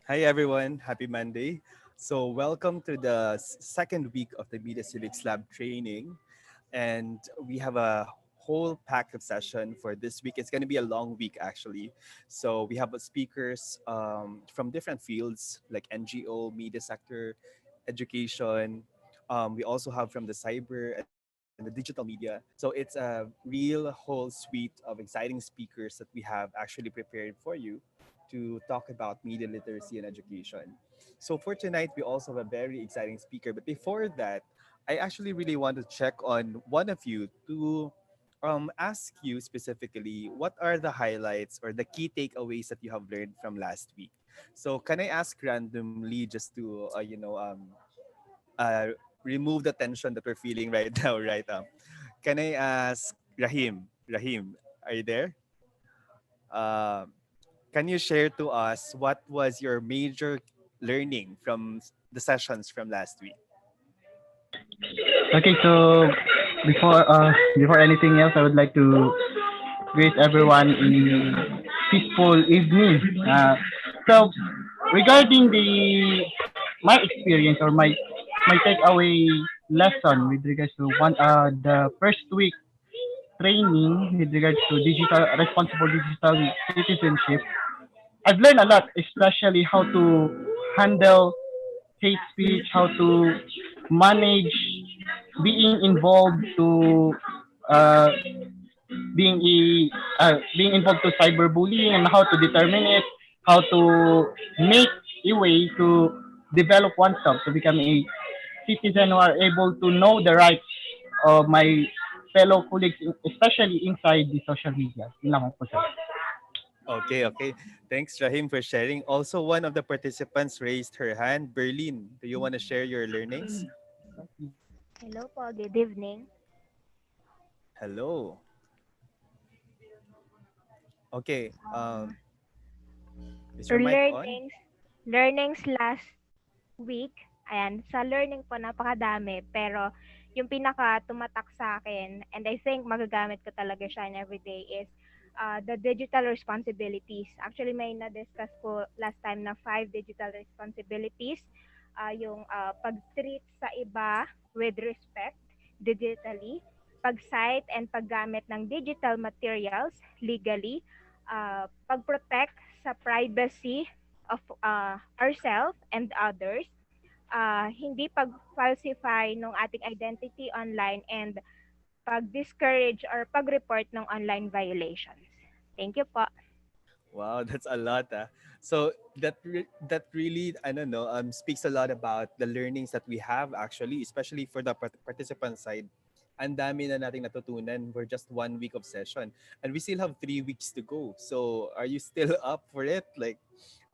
Hi everyone, happy Monday. So welcome to the second week of the Media Civics Lab training, and we have a whole pack of session for this week. It's going to be a long week actually. So we have speakers from different fields like NGO, media sector, education. We also have from the cyber and the digital media. So it's a real whole suite of exciting speakers that we have actually prepared for you to talk about media literacy and education. So for tonight, we also have a very exciting speaker. But before that, I actually really want to check on one of you to ask you specifically what are the highlights or the key takeaways that you have learned from last week. So can I ask randomly just to uh, remove the tension that we're feeling right now, right? Can I ask Rahim? Rahim, are you there? Um, can you share to us what was your major learning from the sessions from last week? Okay, so before anything else, I would like to greet everyone in peaceful evening. So regarding the my experience or my takeaway lesson with regards to the first week training with regards to digital responsible digital citizenship, I've learned a lot, especially how to handle hate speech, how to manage being involved to uh, being involved to cyberbullying and how to determine it, how to make a way to develop oneself to become a citizen who are able to know the rights of my fellow colleagues, especially inside the social media. Yun lang po, sir. Okay, okay. Thanks, Rahim, for sharing. Also, one of the participants raised her hand. Berlin, do you want to share your learnings? Hello po, good evening. Hello. Okay. Um, Is your mic on? learnings, learnings last week. Ayan, sa learning po napakadami, pero yung pinaka tumatak sa akin, and I think magagamit ko talaga siya in everyday is the digital responsibilities. Actually, may na-discuss po last time na 5 digital responsibilities. Yung pag-treat sa iba with respect digitally, pag-cite and paggamit ng digital materials legally, pag-protect sa privacy of ourselves and others, hindi pag-falsify ng ating identity online, and pag-discourage or pag-report ng online violations. Thank you po. Wow, that's a lot. So that really, I don't know, speaks a lot about the learnings that we have actually, especially for the participant side. Ang dami na nating natutunan. We're just 1 week of session, and we still have 3 weeks to go. So are you still up for it? Like,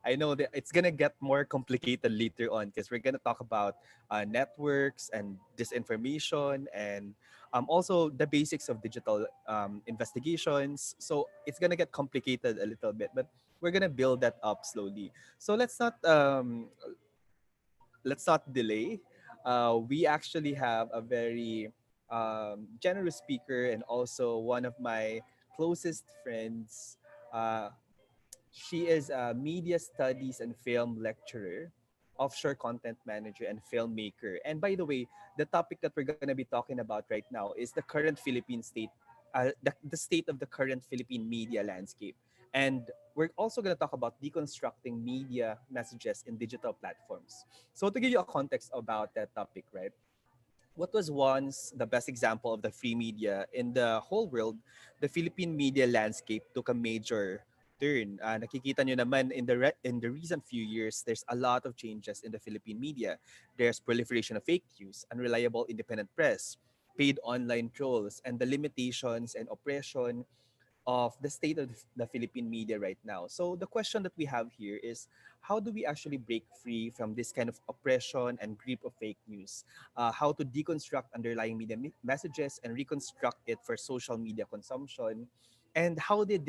I know that it's gonna get more complicated later on because we're gonna talk about networks and disinformation and also the basics of digital investigations. So it's gonna get complicated a little bit, but we're gonna build that up slowly. So let's not delay. We actually have a very generous speaker and also one of my closest friends. Uh, she is a media studies and film lecturer, offshore content manager, and filmmaker. And by the way, the topic that we're going to be talking about right now is the current Philippine state, the state of the current Philippine media landscape. And we're also going to talk about deconstructing media messages in digital platforms. So, to give you a context about that topic, right? What was once the best example of the free media in the whole world, the Philippine media landscape took a major turn. Nakikita nyo naman in the recent few years, there's a lot of changes in the Philippine media. There's proliferation of fake news, unreliable independent press, paid online trolls, and the limitations and oppression of the state of the Philippine media right now. So the question that we have here is how do we actually break free from this kind of oppression and grip of fake news? How to deconstruct underlying media messages and reconstruct it for social media consumption? And how did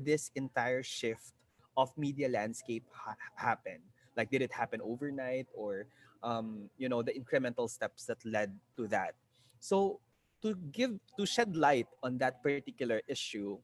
this entire shift of media landscape happen? Like did it happen overnight or the incremental steps that led to that? So to shed light on that particular issue,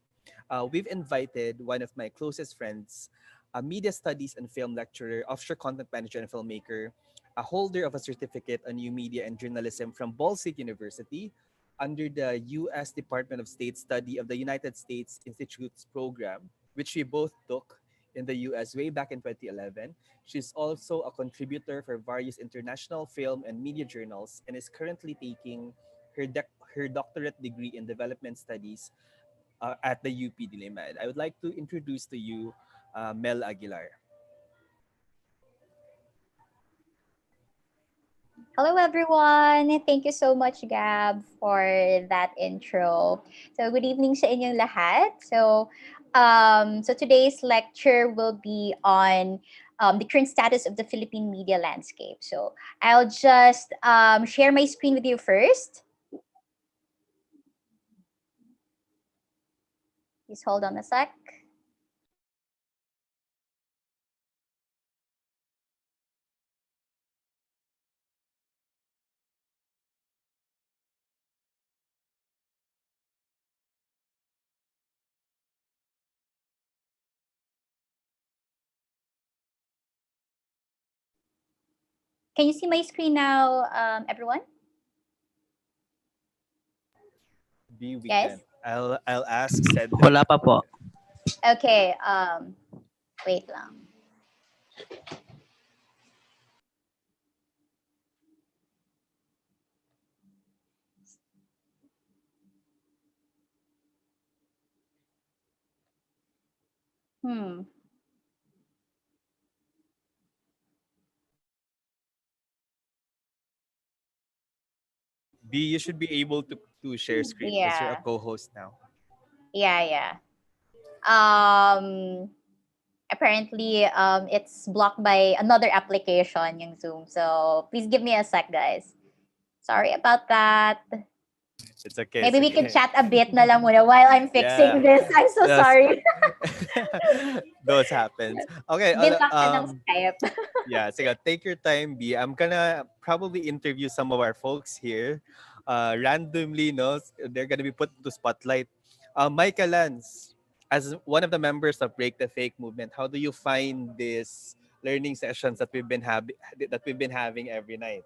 we've invited one of my closest friends. a media studies and film lecturer, offshore content manager and filmmaker, a holder of a certificate on new media and journalism from Ball State University under the U.S. Department of State Study of the United States Institutes program, which we both took in the US way back in 2011. She's also a contributor for various international film and media journals and is currently taking her doctorate degree in development studies at the UP Diliman. I would like to introduce to you Mel Aguilar. Hello, everyone. Thank you so much, Gab, for that intro. So, good evening sa inyong lahat. So today's lecture will be on the current status of the Philippine media landscape. So, I'll just share my screen with you first. Please hold on a sec. Can you see my screen now, everyone? B Guys? weekend. I'll ask Cedric. Wala pa po. Okay. Wait lang. Hmm. B, you should be able to share screen because you're a Yeah. co-host now. Yeah. Um, Apparently it's blocked by another application yung Zoom. So please give me a sec, guys. Sorry about that. It's okay. It's Maybe we can okay. chat a bit na lang muna while I'm Yeah. fixing this. I'm so Yes. sorry. Those happens. Okay. Din lang ka ng Skype. Yeah. Sige, take your time, B. I'm gonna probably interview some of our folks here, randomly. No, they're gonna be put to spotlight. Micah Lance, as one of the members of Break the Fake movement, how do you find these learning sessions that we've been having every night?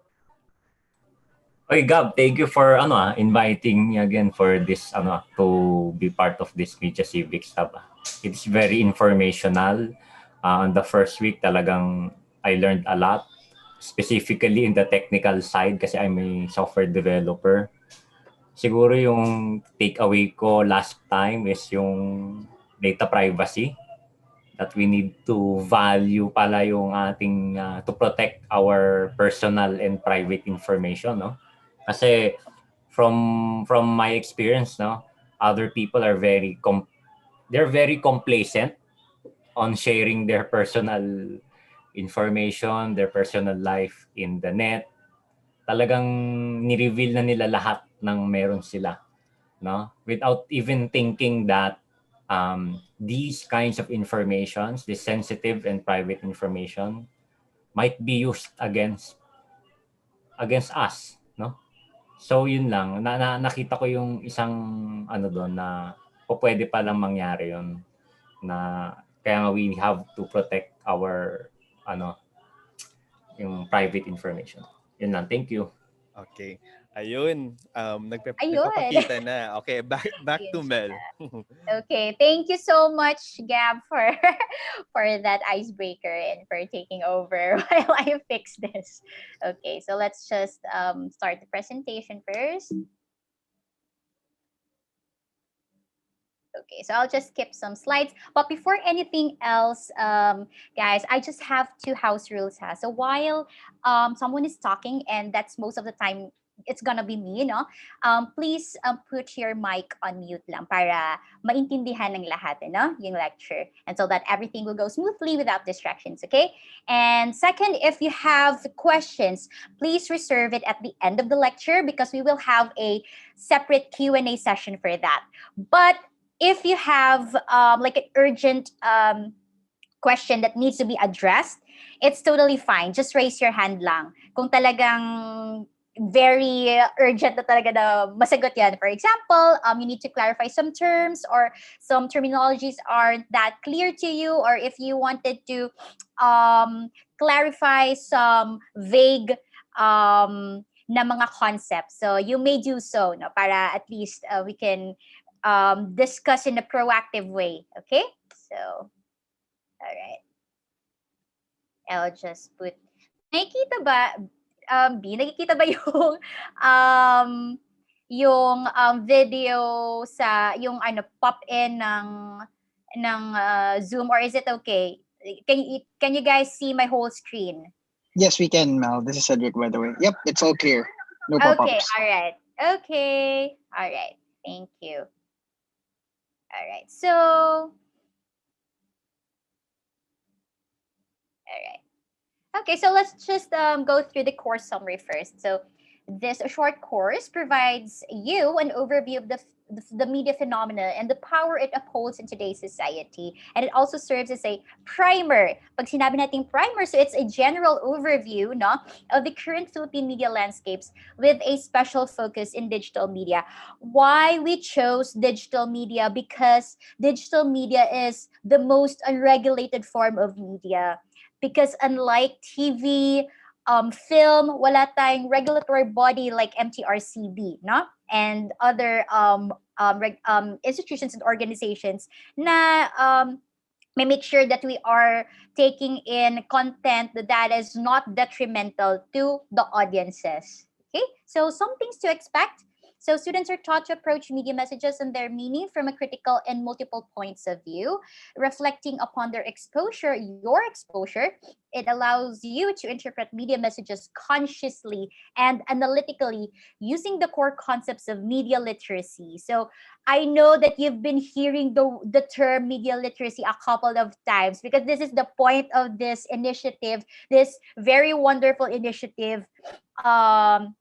Oy, Gab, thank you for inviting me again for this to be part of this Media Civics Hub. It's very informational. On the first week talagang I learned a lot, specifically in the technical side kasi I'm a software developer. Siguro yung takeaway ko last time is yung data privacy, that we need to value pala yung ating to protect our personal and private information, no? Kasi from my experience, no, other people are they're very complacent on sharing their personal information, their personal life in the net. Talagang ni-reveal na nila lahat ng meron sila, no? Without even thinking that these kinds of informations, this sensitive and private information, might be used against us, no? So yun lang, nakita ko yung isang doon na pwede pa lang mangyari yun, na kaya nga we have to protect our yung private information. Yun lang, thank you. Okay. Ayun. Ayun. Nagpapakita na. Okay, back to Ayun Mel. Okay, thank you so much, Gab, for for that icebreaker and for taking over while I fix this. Okay, so let's just start the presentation first. Okay, so I'll just skip some slides. But before anything else, guys, I just have two house rules. So while someone is talking, and that's most of the time, it's gonna be me, no? Please put your mic on mute lang para maintindihan ng lahat, no? Yung lecture. And so that everything will go smoothly without distractions, okay? And second, if you have questions, please reserve it at the end of the lecture because we will have a separate Q&A session for that. But if you have like an urgent question that needs to be addressed, it's totally fine. Just raise your hand lang. Kung talagang very urgent na talaga na masagot yan. For example, you need to clarify some terms or some terminologies aren't that clear to you, or if you wanted to clarify some vague na mga concepts. So you may do so, no, para at least we can discuss in a proactive way. Okay? So, all right. I'll just put, nakikita ba, B, nakikita ba yung video sa, yung ano, pop-in ng Zoom, or is it okay? Can you guys see my whole screen? Yes, we can, Mel. This is Cedric, by the way. Yep, it's all clear. No Okay, pop-ups. all right. Okay, all right. Thank you. All right. So, all right. Okay, so let's just go through the course summary first. So this short course provides you an overview of the media phenomena and the power it upholds in today's society. And it also serves as a primer. Pag sinabi natin primer, so it's a general overview, no, of the current Philippine media landscapes with a special focus in digital media. Why we chose digital media? Because digital media is the most unregulated form of media, because unlike TV, film, wala tayong regulatory body like MTRCB, no? And other institutions and organizations na may make sure that we are taking in content that is not detrimental to the audiences. Okay, so some things to expect. So students are taught to approach media messages and their meaning from a critical and multiple points of view, reflecting upon their exposure, your exposure. It allows you to interpret media messages consciously and analytically using the core concepts of media literacy. So I know that you've been hearing the term media literacy a couple of times, because this is the point of this initiative, this very wonderful initiative, um,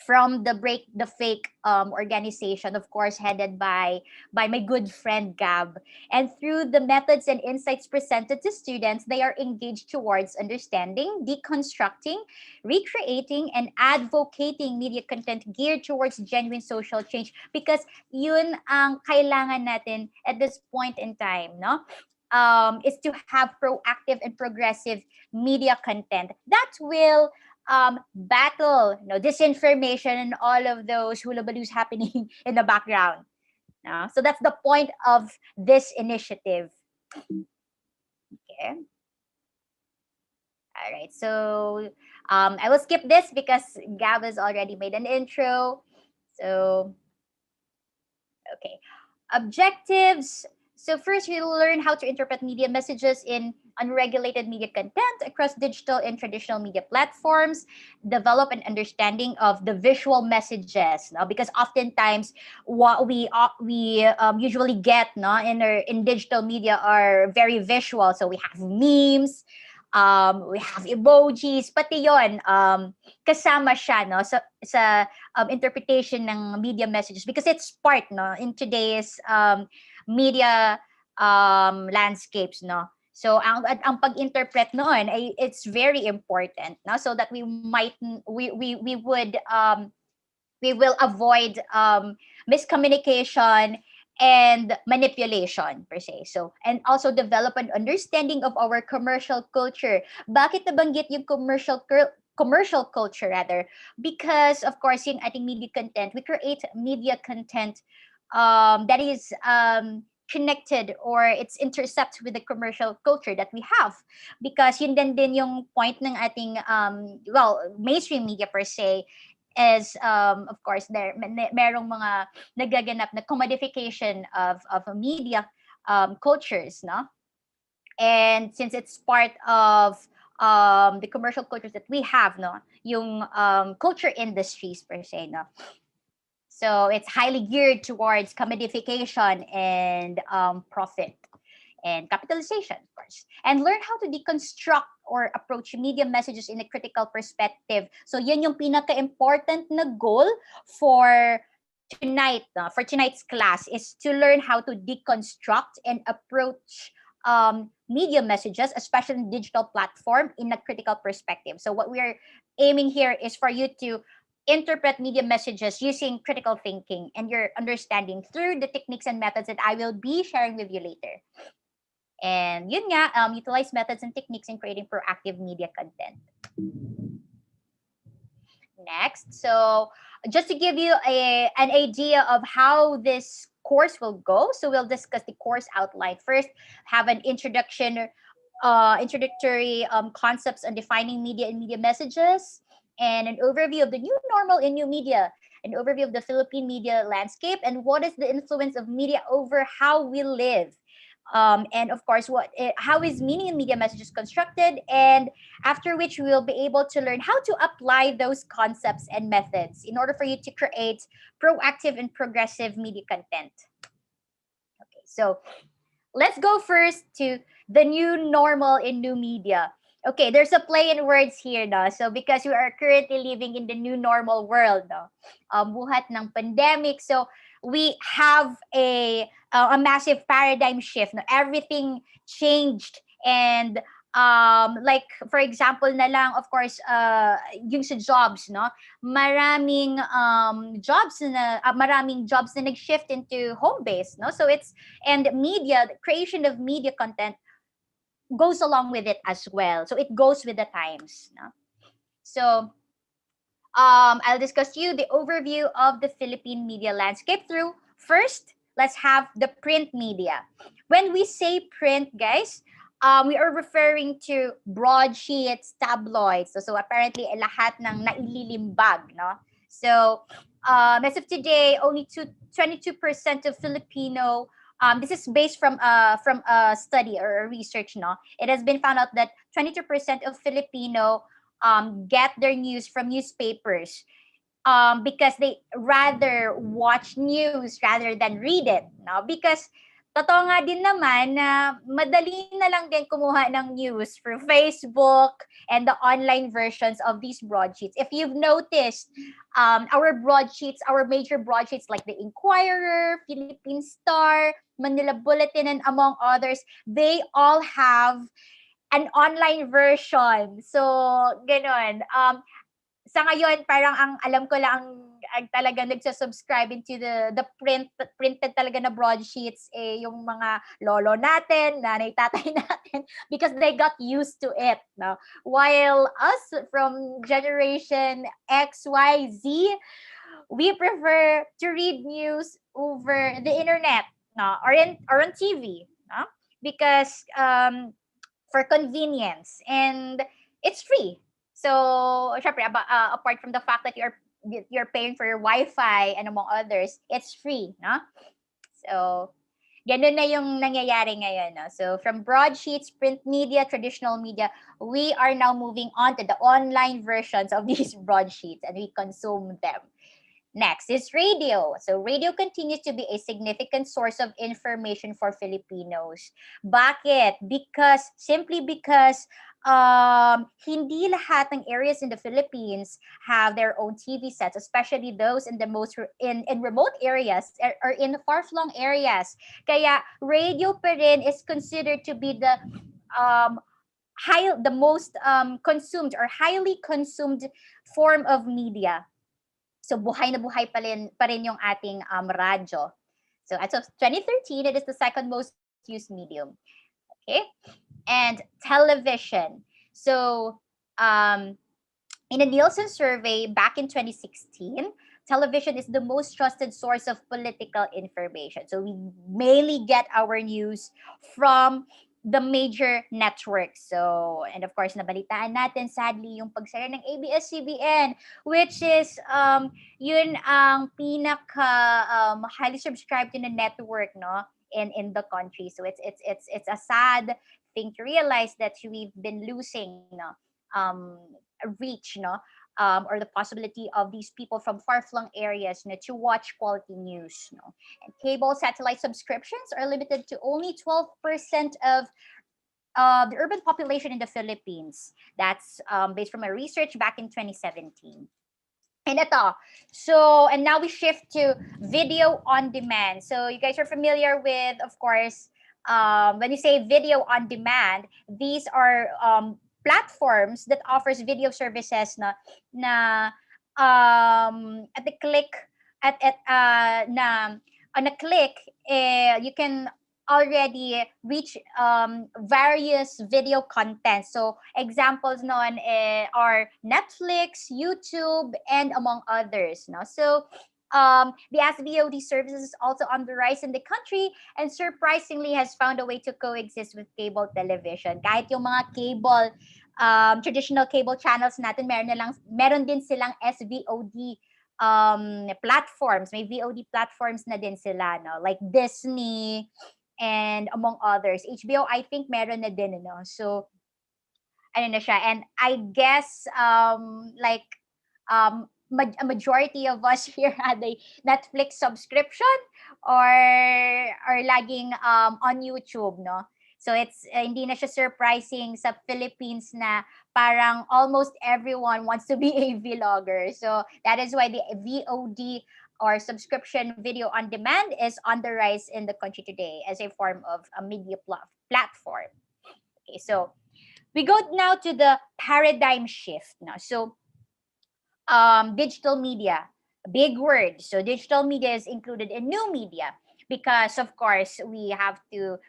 from the Break the Fake organization, of course, headed by my good friend Gab. And through the methods and insights presented to students, they are engaged towards understanding, deconstructing, recreating, and advocating media content geared towards genuine social change. Because yun ang kailangan natin at this point in time, no? Is to have proactive and progressive media content that will battle, disinformation and all of those hula baloos happening in the background. So that's the point of this initiative. Okay. All right. So I will skip this because Gab has already made an intro. So, okay. Objectives. So first, you'll learn how to interpret media messages in unregulated media content across digital and traditional media platforms, develop an understanding of the visual messages, no? Because oftentimes what we usually get, no, in digital media are very visual. So we have memes, we have emojis, pati yon kasama siya, no, sa interpretation ng media messages, because it's part, no, in today's media landscapes, no. So ang pag-interpret noon ay it's very important, no, so that we will avoid miscommunication and manipulation per se. So, and also develop an understanding of our commercial culture. Bakit nabanggit yung commercial culture rather? Because of course, yung ating media content, we create media content that is connected, or it's intercept with the commercial culture that we have, because yun din yung point ng ating mainstream media per se is of course merong mga nagaganap na commodification of media cultures, no? And since it's part of the commercial cultures that we have, no, yung culture industries per se, no. So it's highly geared towards commodification and profit and capitalization, of course. And learn how to deconstruct or approach media messages in a critical perspective. So yan yung pinaka-important na goal for tonight, for tonight's class, is to learn how to deconstruct and approach media messages, especially in digital platform, in a critical perspective. So what we're aiming here is for you to interpret media messages using critical thinking and your understanding through the techniques and methods that I will be sharing with you later. And yun nga, utilize methods and techniques in creating proactive media content. Next, so just to give you an idea of how this course will go, so we'll discuss the course outline first, have an introductory concepts on defining media and media messages, and an overview of the new normal in new media, an overview of the Philippine media landscape, and what is the influence of media over how we live. And of course, how is meaning in media messages constructed, and after which we will be able to learn how to apply those concepts and methods in order for you to create proactive and progressive media content. Okay, so let's go first to the new normal in new media. Okay, there's a play in words here, no? So because we are currently living in the new normal world, no? Buhat ng pandemic, so we have a massive paradigm shift. No? Everything changed, and like for example na lang, of course, yung sa jobs, no? Maraming jobs na nag-shift into home based, no? So it's, and media, the creation of media content goes along with it as well. So it goes with the times, no? So I'll discuss to you the overview of the Philippine media landscape through first, let's have the print media. When we say print, guys, we are referring to broadsheets, tabloids. So apparently, lahat ng naililimbag, no? So as of today, only 22% of Filipino. This is based from a study or a research. No, it has been found out that 22% of Filipino get their news from newspapers, because they rather watch news rather than read it. No? Because totoo nga din naman na madali na lang din kumuha ng news through Facebook and the online versions of these broadsheets. If you've noticed, our broadsheets, our major broadsheets like the Inquirer, Philippine Star, Manila Bulletin, and among others, they all have an online version. So, ganon. Sa ngayon, parang ang alam ko lang ang talagang nagsasubscribe into the printed talaga na broadsheets, yung mga lolo natin, nanay, tatay natin, because they got used to it. No? While us from generation X, Y, Z, we prefer to read news over the internet, no? Or on TV. No? Because for convenience, and it's free. So, syempre, apart from the fact that you're paying for your Wi-Fi and among others, it's free, no? So, ganun na yung nangyayari ngayon, no? So, from broadsheets, print media, traditional media, we are now moving on to the online versions of these broadsheets, and we consume them. Next is radio. So radio continues to be a significant source of information for Filipinos. Bakit? Simply because hindi lahat ng areas in the Philippines have their own TV sets, especially those in the most in remote areas or in far-flung areas. Kaya radio pa rin is considered to be the most consumed or highly consumed form of media. So buhay na buhay pa rin yung ating radyo. So as of 2013, it is the second most used medium. Okay? And television. So in a Nielsen survey back in 2016, television is the most trusted source of political information. So we mainly get our news from the major networks. So, and of course, nabalitaan natin sadly yung pagsara ng ABS-CBN, which is yun ang pinaka highly subscribed to the network, no, in the country. So it's a sad thing to realize that we've been losing, no, reach, no, or the possibility of these people from far-flung areas, to watch quality news. And cable satellite subscriptions are limited to only 12% of the urban population in the Philippines. That's based from a research back in 2017. And and now we shift to video on demand. So you guys are familiar with, of course, when you say video on demand, these are platforms that offers video services na at the click at na on a click, you can already reach various video content. So examples noon are Netflix, YouTube, and among others. No, so the SVOD services is also on the rise in the country and surprisingly has found a way to coexist with cable television. Kahit yung mga cable traditional cable channels natin, meron din silang SVOD platforms. May VOD platforms na din sila, no? Like Disney and among others. HBO, I think meron na din, no? So, ano na siya. And I guess, like, a majority of us here had a Netflix subscription or laging on YouTube, no? So it's hindi na siya surprising sa Philippines na parang almost everyone wants to be a vlogger. So that is why the VOD or subscription video on demand is on the rise in the country today as a form of a media platform. Okay, so we go now to the paradigm shift now. So digital media, big word. So digital media is included in new media because of course we have to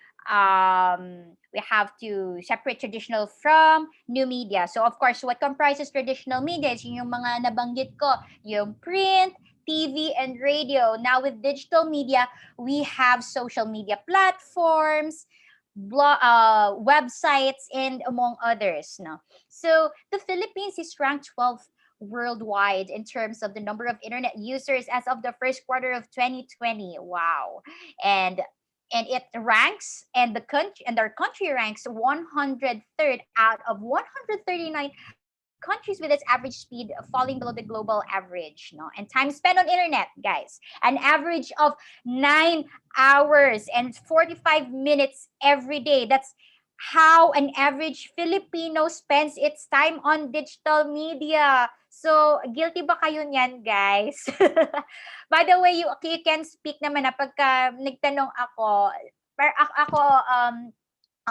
separate traditional from new media. So of course, what comprises traditional media is yung mga nabanggit ko, yung print, TV, and radio. Now with digital media, we have social media platforms, websites, and among others. No? So the Philippines is ranked 12th worldwide in terms of the number of internet users as of the first quarter of 2020. Wow. And it ranks and our country ranks 103rd out of 139 countries with its average speed falling below the global average, no? And time spent on internet, guys, an average of 9 hours and 45 minutes every day. That's how an average Filipino spends its time on digital media. So, guilty ba kayo niyan, guys? By the way, you can speak naman na pagka nagtanong ako, pero ako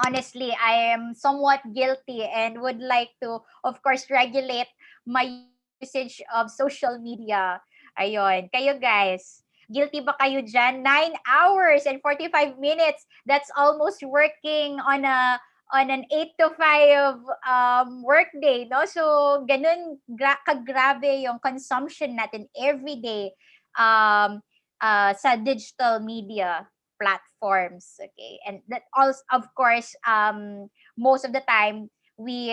honestly, I am somewhat guilty and would like to, of course, regulate my usage of social media. Ayun. Kayo guys, guilty ba kayo dyan? 9 hours and 45 minutes. That's almost working on an 8 to 5 work day, no? So, ganun kagrabe yung consumption natin every day sa digital media platforms. Okay, and that also, of course, most of the time we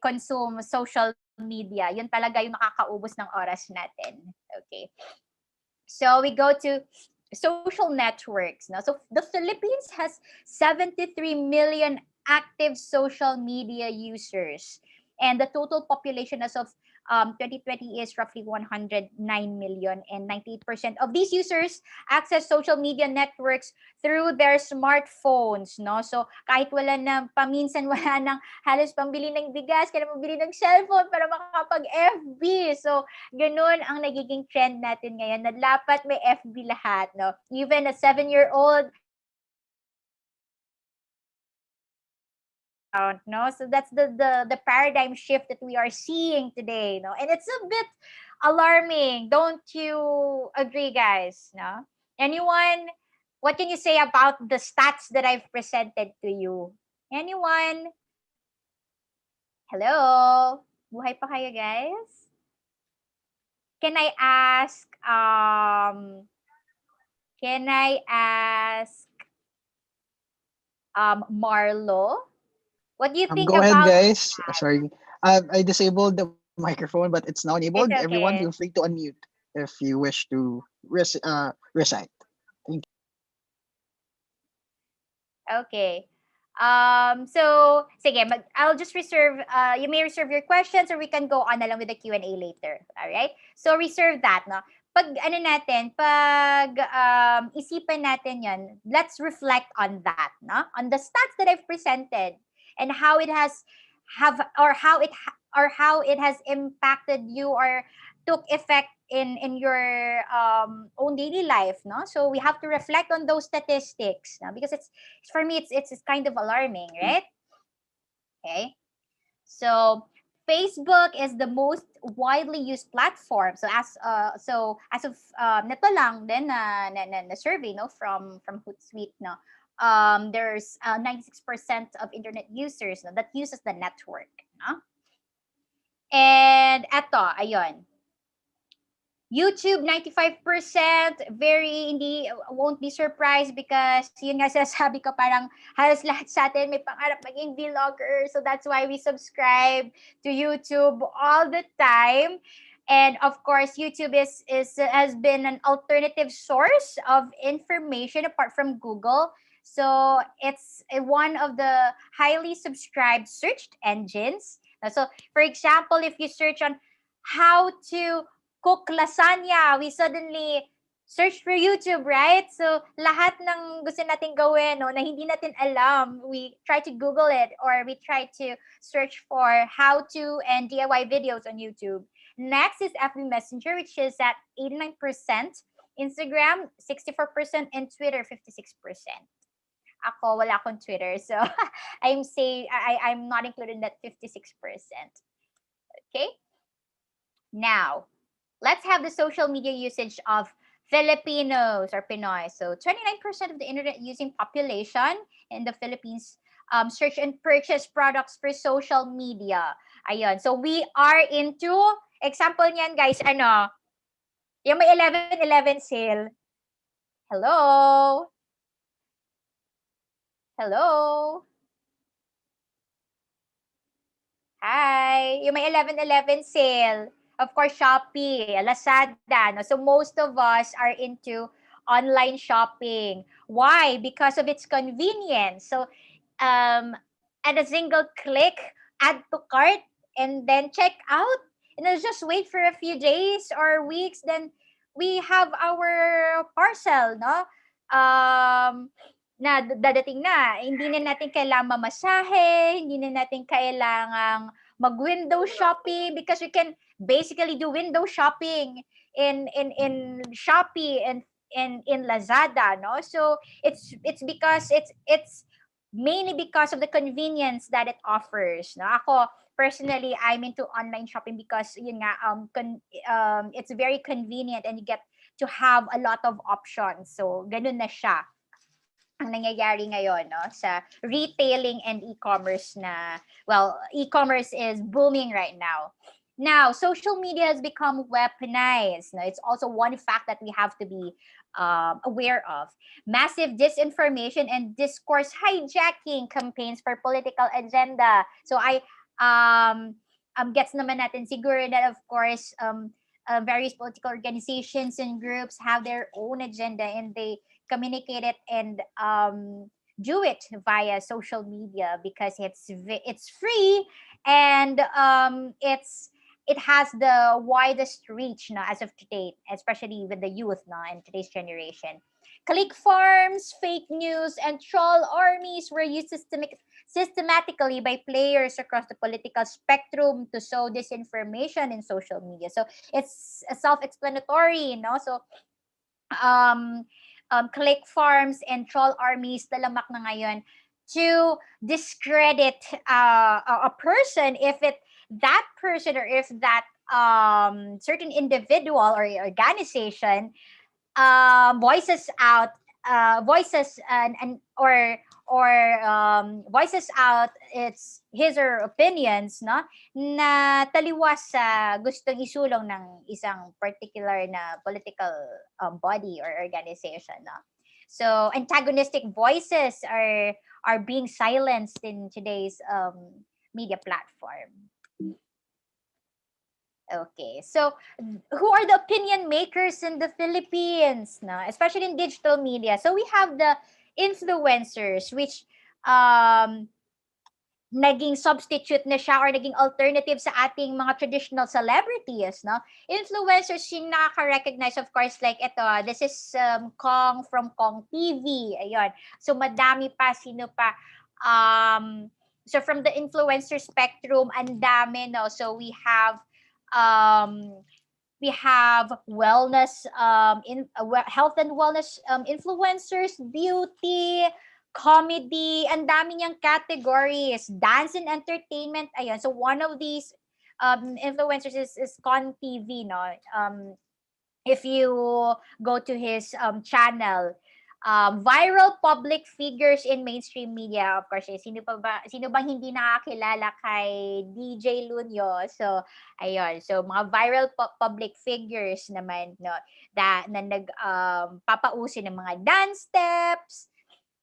consume social media. Yun talaga yung nakakaubos ng oras natin. Okay, so we go to social networks. Now, so the Philippines has 73 million active social media users, and the total population as of 2020 is roughly 109 million, and 98% of these users access social media networks through their smartphones, no? So kahit wala na paminsan wala nang halos pambili ng bigas, kailangan mabili ng cellphone para makapag-FB. So ganun ang nagiging trend natin ngayon, na dapat may FB lahat, no? Even a 7-year-old no, so that's the paradigm shift that we are seeing today, no, and it's a bit alarming. Don't you agree, guys? No, anyone? What can you say about the stats that I've presented to you? Anyone? Hello, buhay pa kayo, guys? Can I ask? Can I ask? Marlo? What do you think Go ahead, about guys. that? Sorry. I disabled the microphone, but it's now enabled. It's Everyone, feel okay. free to unmute if you wish to recite. Thank Okay. So, sige, I'll just reserve, you may reserve your questions or we can go on na lang with the Q&A later. All right? So, reserve that, no? Pag, isipan natin yan, let's reflect on that, no? On the stats that I've presented and how it has how it has impacted you or took effect in your own daily life, no? So we have to reflect on those statistics, no? Because it's for me it's kind of alarming, right? Okay. So Facebook is the most widely used platform. So as of nito lang din na survey no from Hootsuite no. There's 96% of internet users no, that uses the network, no? And eto, ayun. YouTube 95%, very hindi won't be surprised because yun nga sasabi ko parang halos lahat sa atin may pangarap maging vlogger. So that's why we subscribe to YouTube all the time. And of course, YouTube is has been an alternative source of information apart from Google. So it's one of the highly subscribed searched engines. So for example, if you search on how to cook lasagna, we suddenly search for YouTube, right? So, lahat ng gusto natin gawin, no, na hindi natin alam, we try to Google it or we try to search for how to and DIY videos on YouTube. Next is FB Messenger, which is at 89%, Instagram 64%, and Twitter 56%. Ako, wala akong Twitter. So, I'm not included in that 56%. Okay? Now, let's have the social media usage of Filipinos or Pinoy. So 29% of the internet using population in the Philippines search and purchase products for social media. Ayun. So we are into, example niyan guys, yung may 11/11 sale. Hello? Hello? Hi! Yung may 11/11 sale. Of course, Shopee, Lazada. No? So most of us are into online shopping. Why? Because of its convenience. So at a single click, add to cart, and then check out. And then just wait for a few days or weeks, then we have our parcel, no? Na dadating na. Hindi na natin kailangan mamasahe, hindi na natin kailangang mag-window shopping because we can basically do window shopping in Shopee and in Lazada, no? So it's because it's mainly because of the convenience that it offers, no? Ako personally, I'm into online shopping because yun nga it's very convenient and you get to have a lot of options. So ganun na siya ang nangyayari ngayon, no, sa retailing and e-commerce na, well, e-commerce is booming right now. Now, social media has become weaponized. No? It's also one fact that we have to be aware of. Massive disinformation and discourse hijacking campaigns for political agenda. So gets naman natin siguro that of course various political organizations and groups have their own agenda and they communicate it and do it via social media because it's free and it has the widest reach now as of today, especially with the youth now in today's generation. Click farms, fake news, and troll armies were used systematically by players across the political spectrum to sow disinformation in social media. So it's self-explanatory, no? So um, click farms and troll armies talamak na ngayon to discredit a person if that person or if that certain individual or organization voices and or voices out its his or opinions, no, na taliwas sa gustong isulong ng isang particular na political body or organization, no. So antagonistic voices are being silenced in today's media platform. Okay, so who are the opinion makers in the Philippines, no? Especially in digital media? So we have the influencers, which naging substitute na siya or naging alternative sa ating mga traditional celebrities, no? Influencers yung nakaka-recognize, of course, like ito, this is Kong from Kong TV, ayun. So madami pa, sino pa, so from the influencer spectrum, ang dami, no? So we have wellness health and wellness influencers, beauty, comedy, and dami niyang categories, dance and entertainment, ayan. So one of these influencers is Con TV, no? If you go to his channel, viral public figures in mainstream media, of course, sino bang hindi nakakilala kay DJ Lunyo? So, ayun. So, mga viral public figures naman, no, na nag papauso ng mga dance steps.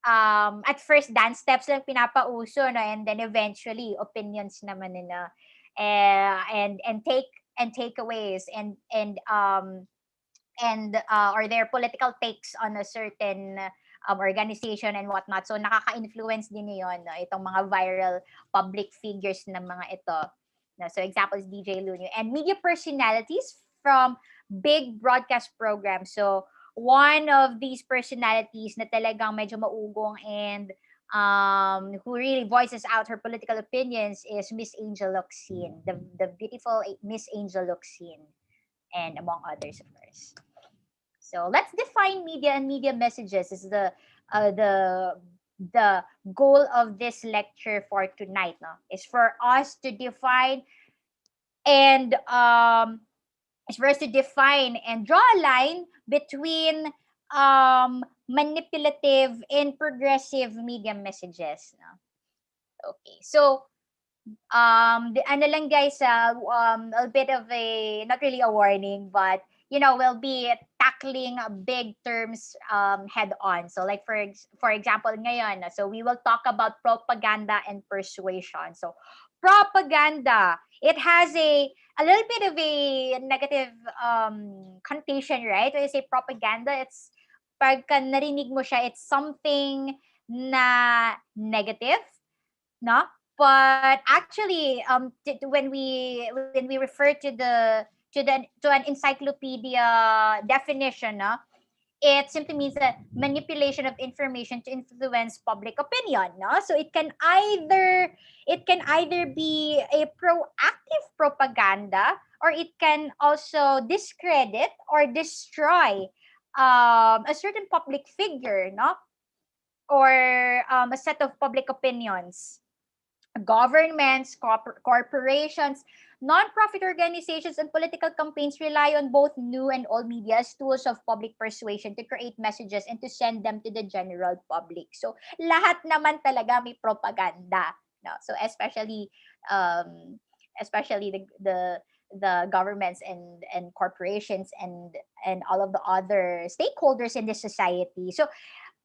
At first, dance steps lang pinapauso, no, and then eventually, opinions naman nila. And takeaways or their political takes on a certain organization and whatnot. So nakaka-influence din yun, no? Itong mga viral public figures ng mga ito. No? So example is DJ Lunyo. And media personalities from big broadcast programs. So one of these personalities na talagang medyo maugong and who really voices out her political opinions is Miss Angel Locsin, the beautiful Miss Angel Locsin, and among others, of course. So let's define media and media messages. Is the goal of this lecture for tonight, no? Is for us to define and draw a line between manipulative and progressive media messages. No? Okay, so ano lang guys, a bit of a, not really a warning, but we'll be tackling big terms head on. So like for example ngayon, so we will talk about propaganda and persuasion. So propaganda, it has a little bit of a negative connotation, right? When you say propaganda, it's pagka narinig mo siya, it's something na negative, no? But actually, when we refer to an encyclopedia definition, no, it simply means that manipulation of information to influence public opinion, no? So it can either be a proactive propaganda, or it can also discredit or destroy a certain public figure, no, or a set of public opinions. Governments, corporations, non-profit organizations, and political campaigns rely on both new and old media as tools of public persuasion to create messages and to send them to the general public. So, lahat naman talaga may propaganda. No? So, especially the governments and corporations and all of the other stakeholders in this society. So,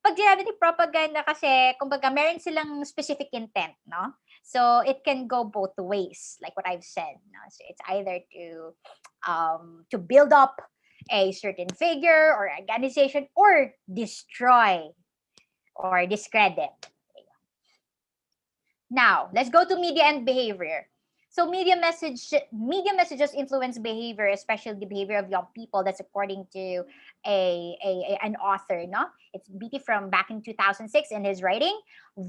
pag sinabi ni propaganda kasi, kumbaga, meron silang specific intent, no? So, it can go both ways, like what I've said. No? So, it's either to build up a certain figure or organization, or destroy or discredit. Now, let's go to media and behavior. So media messages influence behavior, especially the behavior of young people. That's according to an author, no? It's Beatty from back in 2006 in his writing.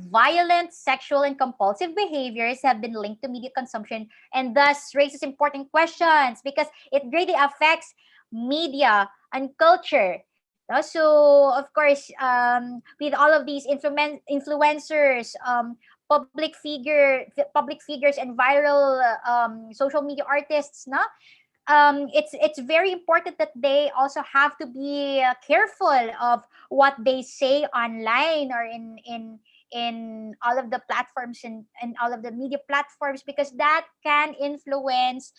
Violent, sexual, and compulsive behaviors have been linked to media consumption, and thus raises important questions because it greatly affects media and culture. So, of course, with all of these influencers, public figures, and viral social media artists, no, it's very important that they also have to be careful of what they say online or in all of the platforms and all of the media platforms, because that can influence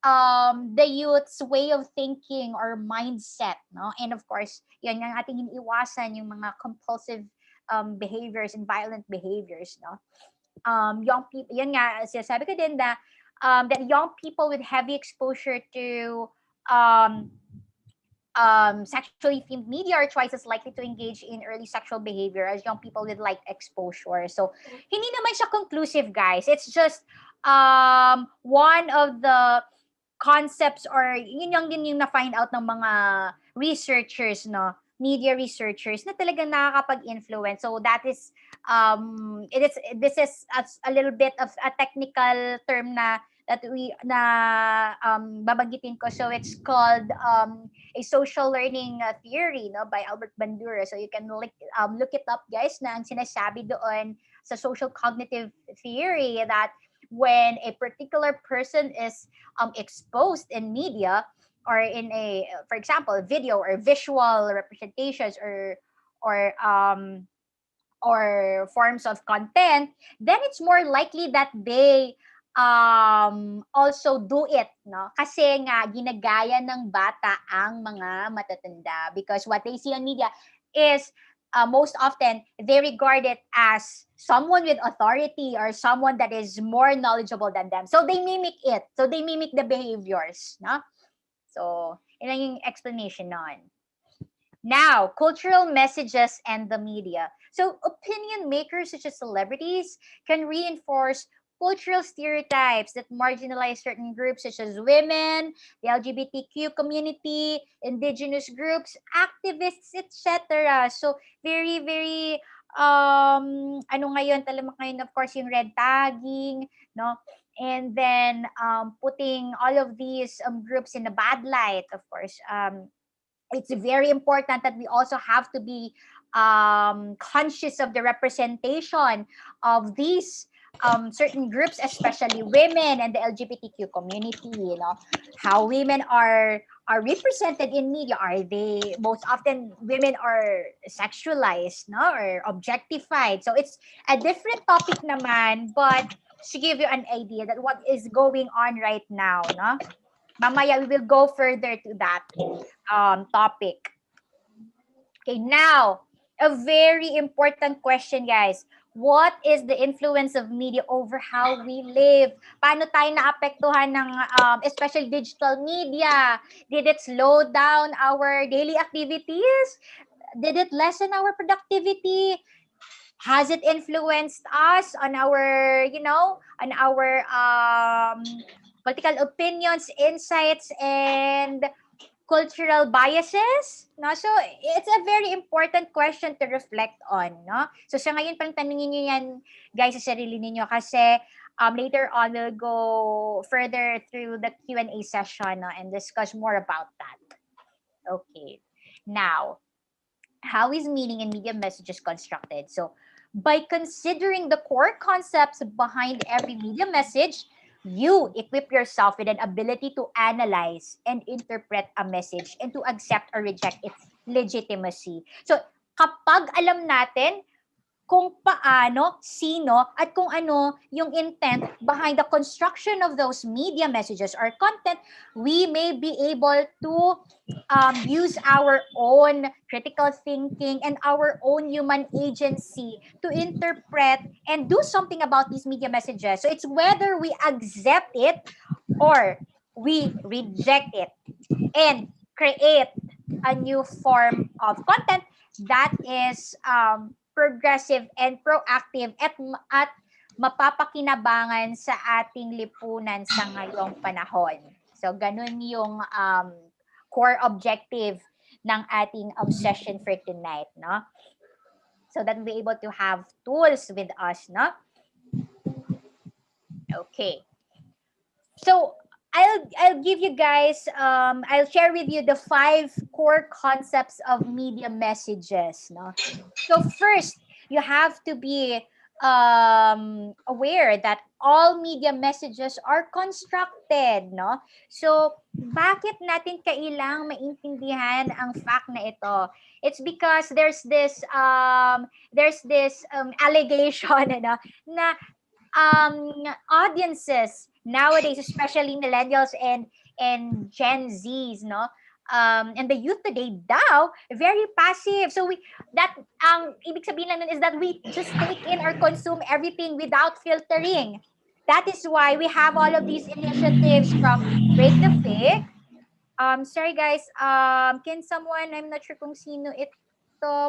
the youth's way of thinking or mindset, no? And of course, yun yung ating iniiwasan, yung mga compulsive behaviors and violent behaviors, no? Young people, yun nga, sinasabi ko din that young people with heavy exposure to sexually themed media are twice as likely to engage in early sexual behavior as young people with light exposure. So, hindi naman siya conclusive, guys. It's just one of the concepts, or yun yung na-find out ng mga researchers, no, media researchers, na talagang nakakapag-influence. So that is this is a little bit of a technical term na babanggitin ko. So it's called a social learning theory, no, by Albert Bandura. So you can look it up, guys, na ang sinasabi doon sa social cognitive theory, that when a particular person is exposed in media, or in a, for example, video or visual representations, or or forms of content, then it's more likely that they also do it, no? Kasi nga ginagaya ng bata ang mga matatanda, because what they see on media is, most often they regard it as someone with authority or someone that is more knowledgeable than them, so they mimic it, so they mimic the behaviors, no? So yun lang yung explanation nun. Now, cultural messages and the media. So, opinion makers such as celebrities can reinforce cultural stereotypes that marginalize certain groups such as women, the LGBTQ community, indigenous groups, activists, etc. So, very, very, ano ngayon, talamak ngayon, of course, yung red tagging, no? And then, putting all of these groups in a bad light, of course. It's very important that we also have to be conscious of the representation of these certain groups, especially women and the LGBTQ community. You know, how women are represented in media. Are they, most often women are sexualized, no, or objectified? So it's a different topic naman, but to give you an idea that what is going on right now, no. Mamaya we will go further to that topic. Okay, now, a very important question, guys. What is the influence of media over how we live? Paano tayo naapektuhan ng, especially digital media? Did it slow down our daily activities? Did it lessen our productivity? Has it influenced us on our, on our political opinions, insights, and cultural biases, no? So it's a very important question to reflect on, no? So sa ngayon pang tanungin niyo yan, guys, sa sarili niyo, kasi later on we'll go further through the Q&A session, no, and discuss more about that. Okay. Now, how is meaning in media messages constructed? So by considering the core concepts behind every media message, you equip yourself with an ability to analyze and interpret a message and to accept or reject its legitimacy. So, kapag alam natin kung paano, sino, at kung ano yung intent behind the construction of those media messages or content, we may be able to use our own critical thinking and our own human agency to interpret and do something about these media messages. So it's whether we accept it or we reject it and create a new form of content that is progressive and proactive at mapapakinabangan sa ating lipunan sa ngayong panahon. So, ganun yung core objective ng ating session for tonight, no? So that we'll be able to have tools with us, no? Okay. So, I'll give you guys, I'll share with you the 5 core concepts of media messages, no? So first, you have to be aware that all media messages are constructed, no? So, bakit natin kailang maintindihan ang fact na ito? It's because there's this allegation, no, na audiences nowadays, especially millennials and Gen Zs, no, and the youth today daw, very passive. So that ibig sabihin lang nun is that we just take in or consume everything without filtering. That is why we have all of these initiatives from Break the Fake. Sorry guys, can someone, I'm not sure kung sino ito,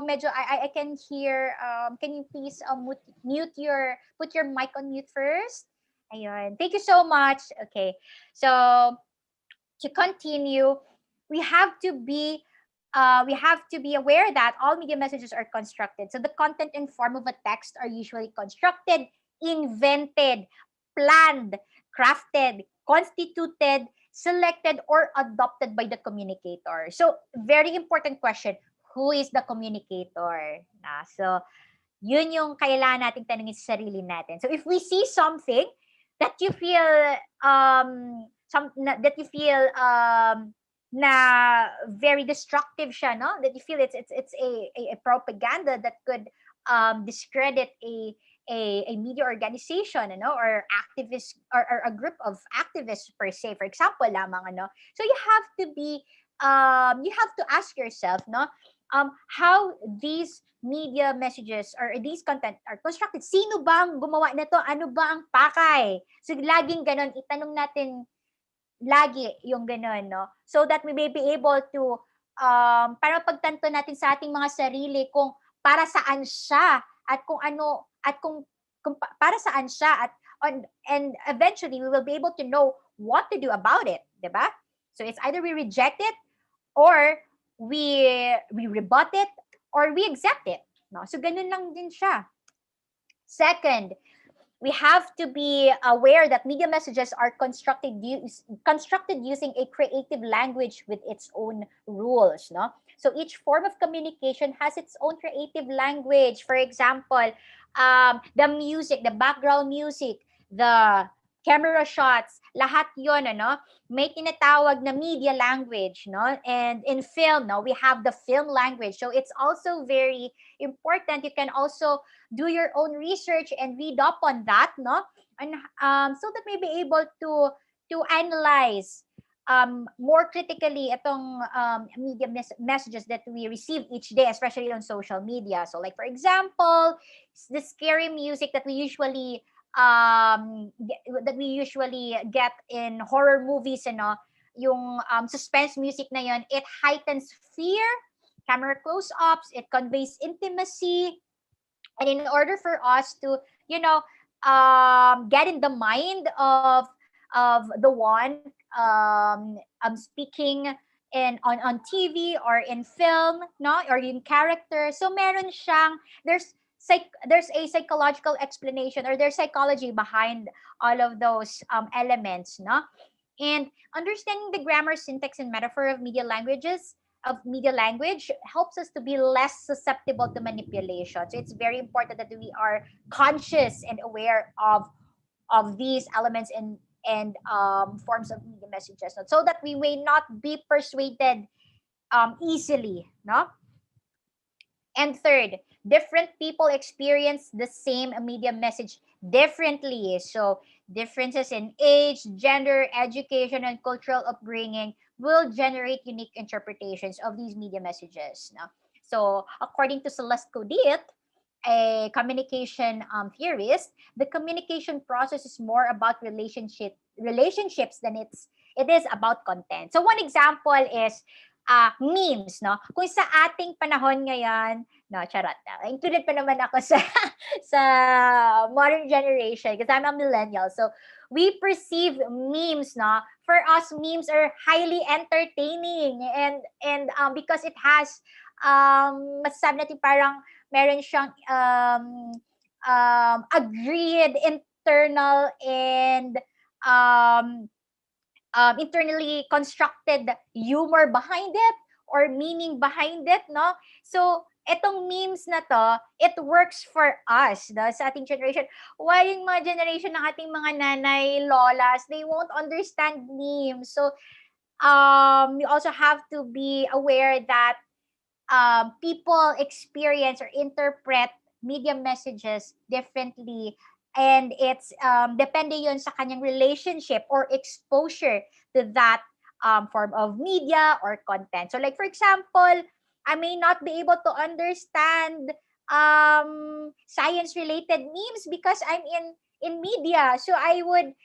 medyo I can hear, can you please put your mic on mute first? Ayun. Thank you so much. Okay. So, to continue, we have to be aware that all media messages are constructed. So the content in form of a text are usually constructed, invented, planned, crafted, constituted, selected, or adopted by the communicator. So very important question, who is the communicator? So yun yung kailangan nating tanungin sa sarili natin. So if we see something that you feel that you feel na very destructive siya, no? That you feel it's a propaganda that could discredit a media organization, or activist, or a group of activists per se, for example lamang, so you have to ask yourself, no, how these media messages or these content are constructed. Sino bang gumawa nito? Ano ba ang pakay? So laging ganon, itanong natin lagi yung ganon, no? So that we may be able to para pagtanto natin sa ating mga sarili kung para saan siya, at kung ano, at kung para saan siya, at and eventually we will be able to know what to do about it, 'di ba? So it's either we reject it, or we rebut it, or we accept it, no? So ganun lang din siya. Second, we have to be aware that media messages are constructed using a creative language with its own rules, no? So each form of communication has its own creative language. For example, the music, the background music, the camera shots, lahat yon, may tinatawag na media language, no? And in film, no, we have the film language. So it's also very important. You can also do your own research and read up on that, no? And so that may be able to analyze more critically itong media messages that we receive each day, especially on social media. So like for example, the scary music that we usually get in horror movies, yung suspense music na yon, it heightens fear, camera close-ups, it conveys intimacy. And in order for us to, get in the mind of the one speaking on TV or in film, no, or in character, so meron siyang there's a psychological explanation, or there's psychology behind all of those elements, no? And understanding the grammar, syntax, and metaphor of media language helps us to be less susceptible to manipulation. So it's very important that we are conscious and aware of these elements and forms of media messages, so that we may not be persuaded easily, no? And third, different people experience the same media message differently. So differences in age, gender, education, and cultural upbringing will generate unique interpretations of these media messages, no? So according to Celeste Codit, a communication theorist, the communication process is more about relationships than it is about content. So one example is memes, no? Kung sa ating panahon ngayon, no, charot. Included pa naman ako sa sa modern generation because I'm a millennial. So we perceive memes, no? For us, memes are highly entertaining, and because it has masasabi natin parang meron siyang agreed internal and internally constructed humor behind it, or meaning behind it, no? So etong memes na to, it works for us, no, sa ating generation. While yung mga generation ng ating mga nanay, lolas, they won't understand memes. So you also have to be aware that people experience or interpret media messages differently, and it's depende yun sa kanyang relationship or exposure to that form of media or content. So like for example, I may not be able to understand science related memes because I'm in media. So I would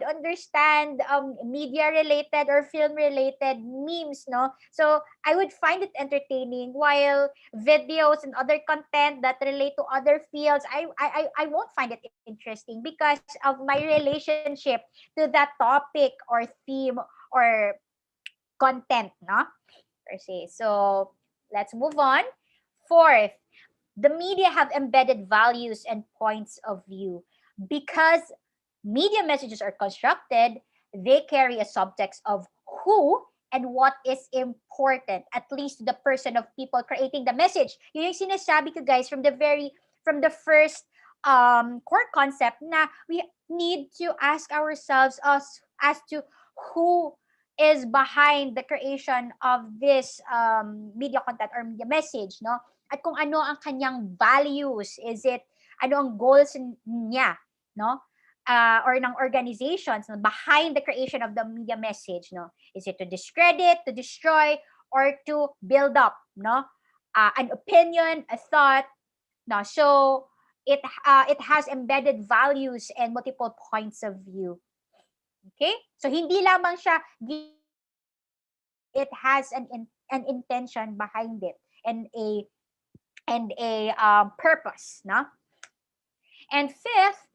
understand media related or film related memes, no? So I would find it entertaining, while videos and other content that relate to other fields, I won't find it interesting because of my relationship to that topic or theme or content, no? Per se. So let's move on. Fourth, the media have embedded values and points of view. Because media messages are constructed, they carry a subtext of who and what is important, at least to the person of people creating the message. Yun yung sinasabi ko, guys, from the first core concept na we need to ask ourselves as to who is behind the creation of this media content or media message, no? At kung ano ang kanyang values, is it, ano ang goals niya, no? Or ng organizations, no, behind the creation of the media message, no? Is it to discredit, to destroy, or to build up, no? An opinion, a thought, no? So it has embedded values and multiple points of view. Okay? So hindi lamang siya it has an intention behind it, and a purpose, no? And fifth,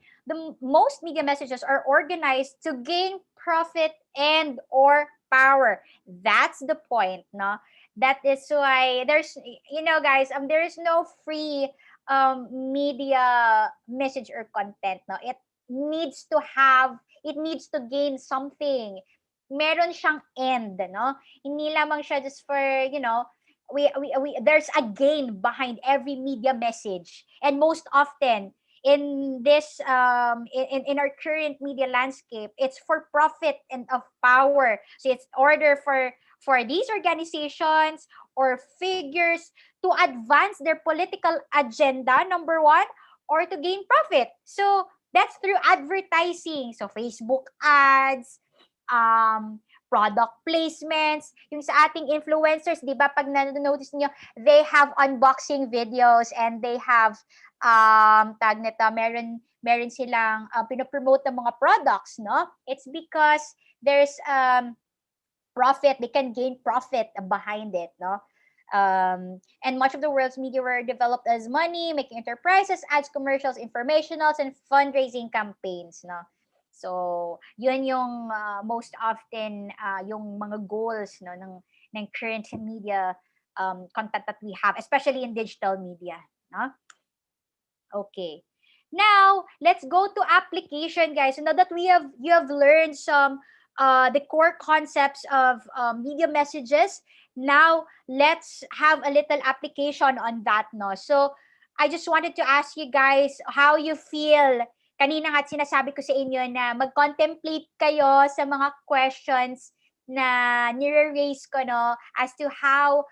most media messages are organized to gain profit and or power. That's the point, no? That is why there's, guys, there is no free media message or content, no? It needs to gain something. Meron siyang end, no? Hindi lamang siya just for, there's a gain behind every media message. And most often, in this in our current media landscape, it's for profit and of power. So it's order for these organizations or figures to advance their political agenda, number one, or to gain profit. So that's through advertising. So Facebook ads, product placements, yung sa ating influencers, di ba, pag nanonotice niyo, they have unboxing videos and they have tag nito, meron silang pinopromote ng mga products, no? It's because there's profit, they can gain profit behind it, no? And much of the world's media were developed as money making enterprises, ads, commercials, informationals, and fundraising campaigns, no? So yun yung most often yung mga goals, no, ng current media content that we have, especially in digital media, no? Okay. Now, let's go to application, guys. So now that you have learned some the core concepts of media messages, now let's have a little application on that, no? So, I just wanted to ask you guys how you feel. Kanina nga sinasabi ko sa inyo na mag-contemplate kayo sa mga questions na nire-raise ko, no, as to how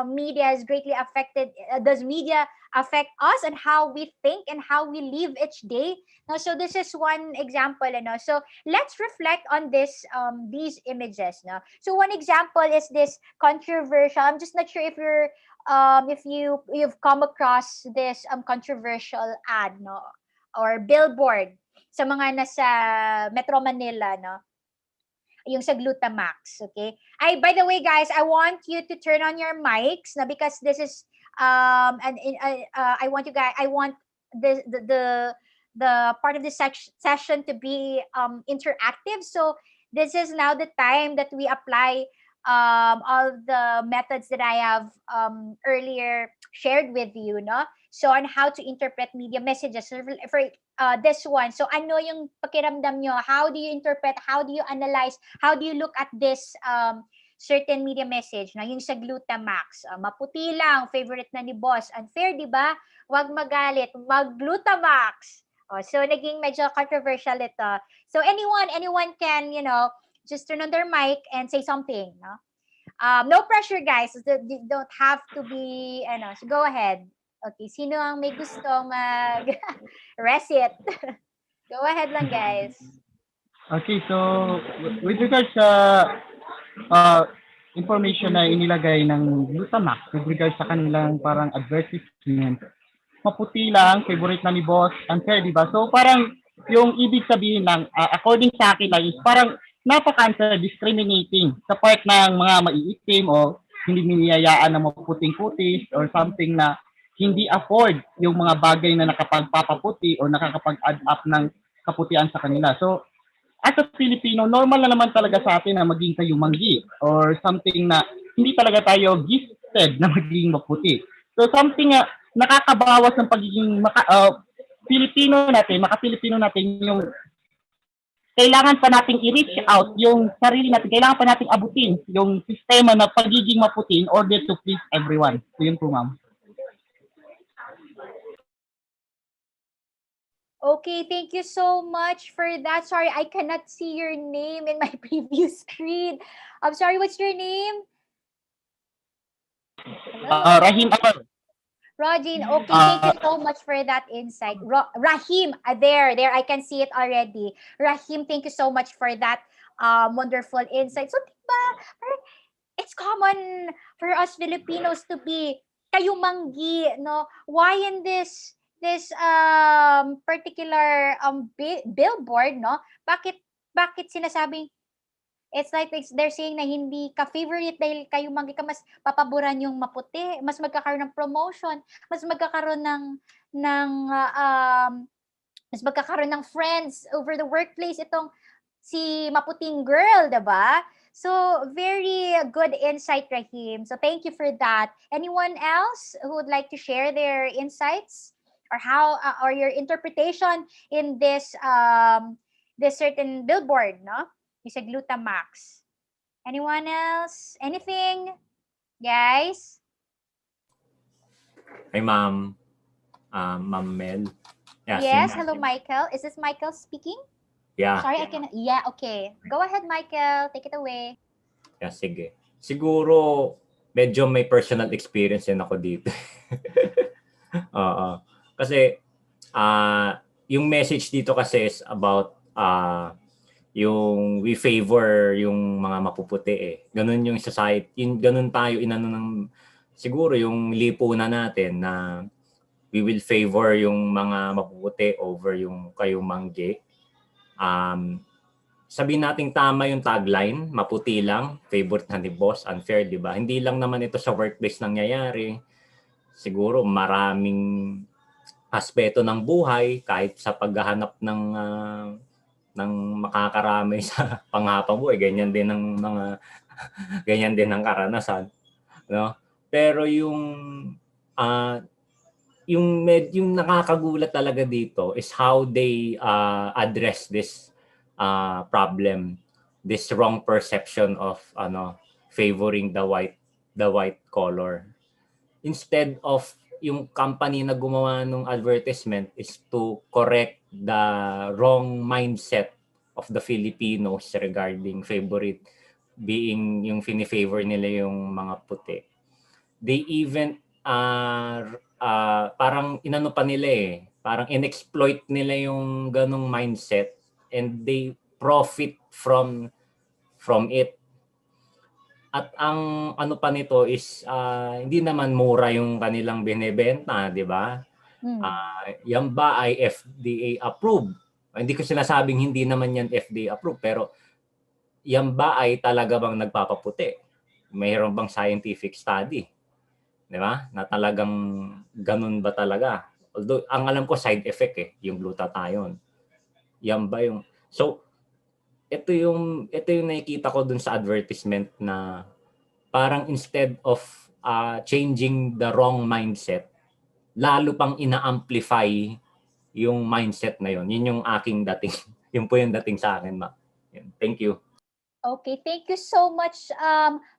media has greatly affected, does media affect us and how we think and how we live each day. Now, so this is one example, no? So let's reflect on these images, no? So one example is this controversial. I'm just not sure if you've come across this controversial ad, no, or billboard sa mga nasa Metro Manila, no? Yung sa Glutamax, okay? By the way, guys, I want you to turn on your mics na, because this is I want the part of this session to be interactive. So this is now the time that we apply all the methods that I have earlier shared with you, no? So on how to interpret media messages for this one. So ano yung pakiramdam nyo? How do you interpret? How do you analyze? How do you look at this certain media message? Na yung sa Glutamax, maputi lang, favorite na ni boss. Unfair, di ba? Huwag magalit, mag-Glutamax. So naging medyo controversial ito. So anyone can, just turn on their mic and say something, no? No pressure, guys. You don't have to be, so go ahead. Okay, sino ang may gustong mag-recite? Go ahead lang, guys. Okay, so with regards sa information na inilagay ng Glutamax with regards sa kanilang parang advertisement, maputi lang, favorite na ni boss, unfair, di ba? So parang yung ibig sabihin lang, according sa akin lang, is parang napaka-unfair, discriminating sa part ng mga maiitim o hindi niyayaan na maputing-putis or something na hindi afford yung mga bagay na nakapagpapaputi o nakakapag-add up ng kaputian sa kanila. So, as a Filipino, normal na naman talaga sa atin na maging tayo manggi or something na hindi talaga tayo gifted na maging maputi. So, something na nakakabawas ng pagiging Filipino natin, maka-Filipino natin, yung kailangan pa nating i-reach out yung sarili natin, kailangan pa nating abutin yung sistema na pagiging maputi in order to please everyone. So, yun po, ma'am. Okay, thank you so much for that. Sorry, I cannot see your name in my previous screen. I'm sorry, what's your name? Rahim Hello. Amar. Rogin, okay, Uh, thank you so much for that insight. Rahim, there, I can see it already. Rahim, thank you so much for that wonderful insight. So, diba, parang it's common for us Filipinos to be kayumanggi, no? Why in this particular billboard, no? Bakit sinasabing it's like they're saying na hindi ka favorite dahil kayumanggi ka, mas papaboran yung maputi, mas magkakaroon ng promotion, mas magkakaroon ng mas magkakaroon ng friends over the workplace itong si maputing girl, 'di ba? So, very good insight, Rahim. So, thank you for that. Anyone else who would like to share their insights or how or your interpretation in this certain billboard, no? Yung sa Glutamax. Anyone else? Anything, guys? Hi, ma'am. Ma'am Mel. Yeah, Yes. since, Hello, Michael. Is this Michael speaking? yeah, Sorry, I can. Yeah. Okay. Go ahead, Michael. Take it away. yeah, sige. Siguro, medyo may personal experience din ako dito. Oo. Kasi, yung message dito kasi is about yung we favor yung mga mapuputi eh. Ganun yung society, ganun tayo inano ng siguro yung lipunan natin na we will favor yung mga mapuputi over yung kayumanggi. Sabihin nating tama yung tagline, maputi lang, favorite na ni boss, unfair, di ba? Hindi lang naman ito sa workplace nangyayari. Siguro maraming aspeto ng buhay kahit sa paghahanap ng makakarami sa panghapang buhay, ganyan din ng mga ganyan din ang karanasan, no? Pero ah yung nakakagulat talaga dito is how they address this problem, this wrong perception of favoring the white collar. Instead of yung company na gumawa ng advertisement is to correct the wrong mindset of the Filipinos regarding favorite being yung fini-favor nila yung mga puti. They even parang inano pa nila eh, parang inexploit nila yung ganong mindset and they profit from it. At ang ano pa nito is hindi naman mura yung kanilang binebenta, di ba? Yan ba ay FDA approved? Hindi ko sinasabing hindi naman yan FDA approved, pero yan ba ay talaga bang nagpapaputi? Mayroon bang scientific study? Di ba? Na talagang ganun ba talaga? Although, ang alam ko side effect eh, yung glutathione. Yan ba yung... So, ito yung nakikita ko dun sa advertisement na parang instead of changing the wrong mindset, lalo pang ina-amplify yung mindset na yun. Yun yung aking dating. Yun po yung dating sa akin, ma. Thank you. Okay, thank you so much,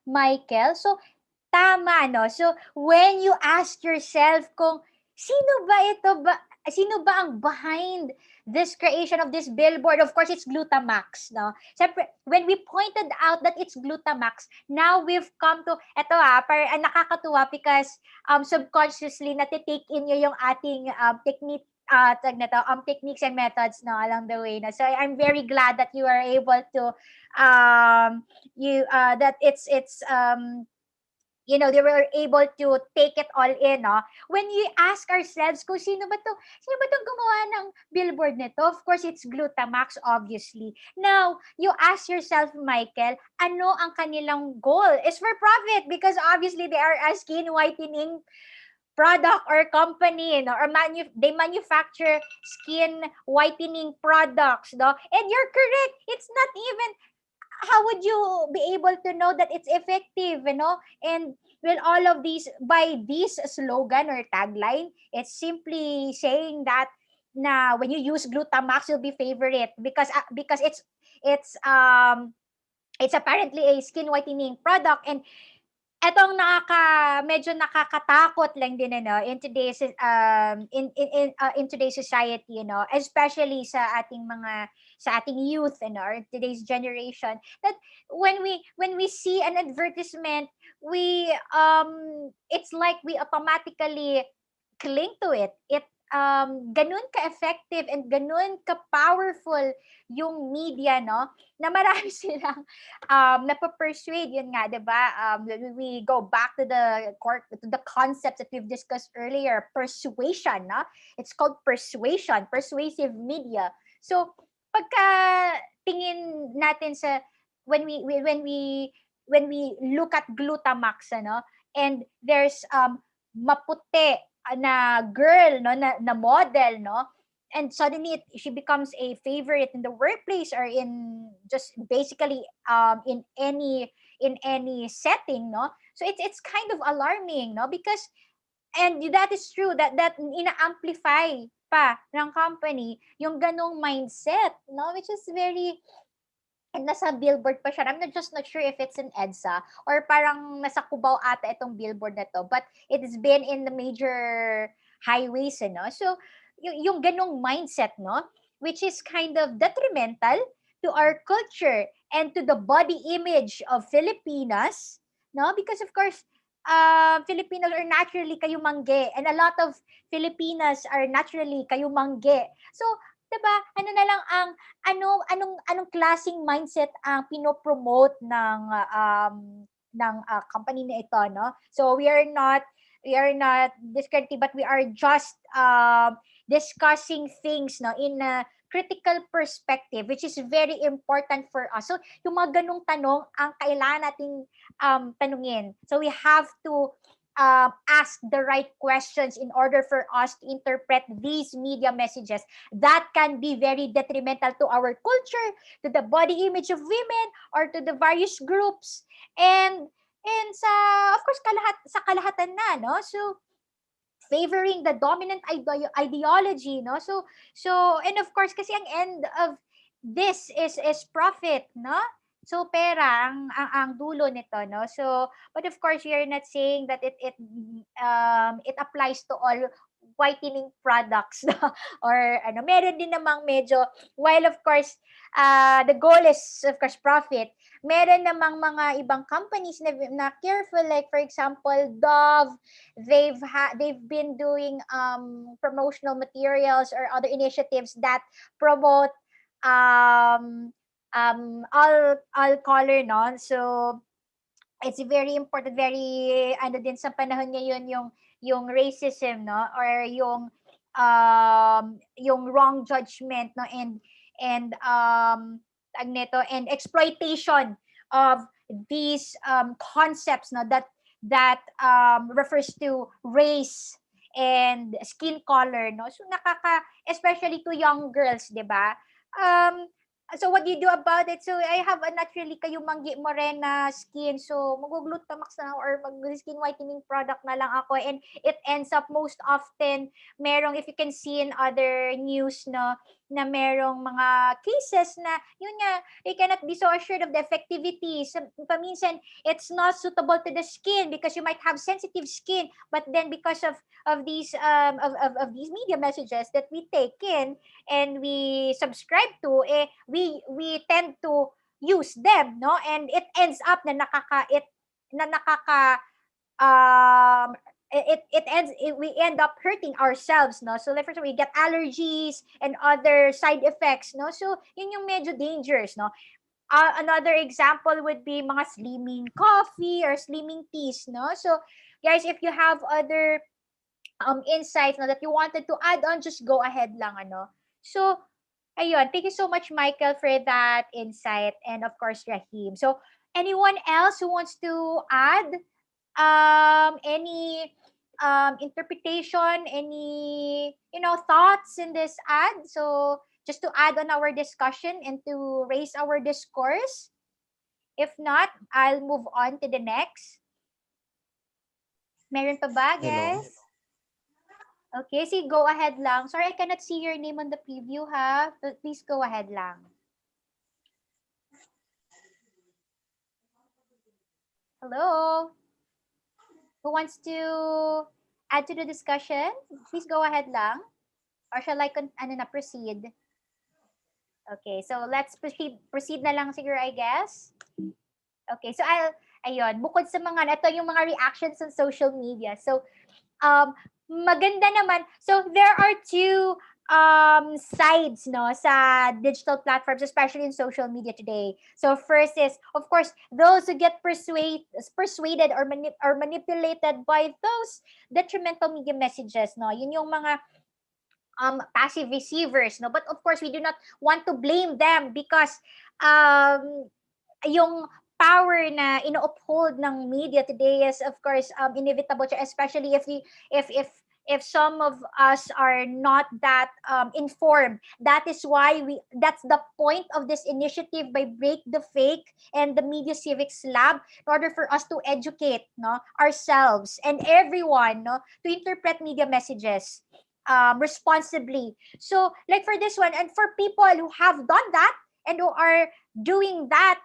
Michael. So, tama, no? So, when you ask yourself kung sino ba ang behind this creation of this billboard? Of course, it's Glutamax, no? Siyempre, when we pointed out that it's Glutamax, now we've come to, nakakatuwa because subconsciously natitake in nyo yung ating techniques and methods no along the way, no? So I'm very glad that you are able to that it's they were able to take it all in, no? When we ask ourselves kung sino ba tong gumawa ng billboard nito? Of course, it's Glutamax, obviously. Now, you ask yourself, Michael, ano ang kanilang goal? Is for profit because obviously they are a skin whitening product or company, no? Or they manufacture skin whitening products, no? And you're correct. It's not even how would you be able to know that it's effective, And with all of these, by this slogan or tagline, it's simply saying that na when you use Glutamax, you'll be favorite because it's apparently a skin whitening product, and etong medyo nakakatakot lang din ano in today's in today's society, especially sa ating youth or today's generation, that when we see an advertisement, we it's like we automatically cling to it. Ganun ka-effective and ganun ka-powerful yung media, no? Na marami silang napapersuade, yun nga, di ba? We go back to the concepts that we've discussed earlier, persuasion, no? It's called persuasion, persuasive media. So, pagka tingin natin sa when we look at Glutamax, ano, and there's maputi na girl, no, na model, no, and suddenly she becomes a favorite in the workplace or in just basically in any setting, no. So it's kind of alarming, no, because and that is true that ina-amplify pa ng company yung ganong mindset, no, which is very, and nasa billboard pa siya. I'm just not sure if it's in EDSA or parang nasa Cubao ata itong billboard na to. But it has been in the major highways, no? So, yung ganong mindset, no? Which is kind of detrimental to our culture and to the body image of Filipinas, no? Because of course, Filipinos are naturally kayumangge and a lot of Filipinas are naturally kayumangge. So, 'di ba? Ano na lang ang anong klaseng mindset ang pinopromote ng company na ito, no? So we are not discrediting, but we are just discussing things, no, in a critical perspective, which is very important for us. So yung mga ganong tanong ang kailangan nating tanungin. So we have to ask the right questions in order for us to interpret these media messages that can be very detrimental to our culture, to the body image of women, or to the various groups, and sa of course sa kalahatan na, no. So favoring the dominant ideology, no. So and of course kasi ang end of this is profit, no. So pera ang dulo nito, no. So but of course you're not saying that it applies to all whitening products, no? Or ano, meron din namang medyo, while of course the goal is of course profit, meron namang mga ibang companies na careful, like for example Dove. They've been doing promotional materials or other initiatives that promote all color, no. So it's very important, very ano din sa panahon ngayon yung racism, no, or yung wrong judgment, no, and tag nito, and exploitation of these concepts, no, that refers to race and skin color, no. So especially to young girls, 'di ba? um so what do you do about it? So I have a naturally kayumanggi morena skin. So mag-glutamax na lang or mag-skin whitening product na lang ako, and it ends up most often merong, if you can see in other news, no, na merong mga cases na yun nga, you cannot be so assured of the effectivity. So paminsan it's not suitable to the skin because you might have sensitive skin, but then because of these media messages that we take in and we subscribe to, we tend to use them, no, and it ends up na nakaka we end up hurting ourselves, no. So like for example, we get allergies and other side effects, no. So yun yung medyo dangerous, no. Another example would be mga slimming coffee or slimming teas, no. So guys, if you have other insights, no, that you wanted to add on, just go ahead lang, ano. So ayun, thank you so much, Michael, for that insight, and of course Rahim. So anyone else who wants to add any interpretation, any thoughts in this ad? So just to add on our discussion and to raise our discourse. If not, I'll move on to the next. Meron pa ba, Hello. guys? Okay, see, go ahead lang. Sorry, I cannot see your name on the preview, ha? But please go ahead lang. Hello? Who wants to add to the discussion? Please go ahead lang. Or shall I proceed? Okay, so let's proceed na lang siguro, I guess. Okay, so ayun, bukod sa mga, ito yung mga reactions on social media. So, maganda naman. So, there are two sides, no, sa digital platforms, especially in social media today. So, first is, of course, those who get persuaded or manipulated by those detrimental media messages, no. Yun yung mga passive receivers, no. But of course, we do not want to blame them because yung power na ino-uphold ng media today is of course inevitable, especially if some of us are not that informed. That is why that's the point of this initiative by Break the Fake and the Media Civics Lab, in order for us to educate, no, ourselves and everyone, no, to interpret media messages responsibly. So like for this one, and for people who have done that and who are doing that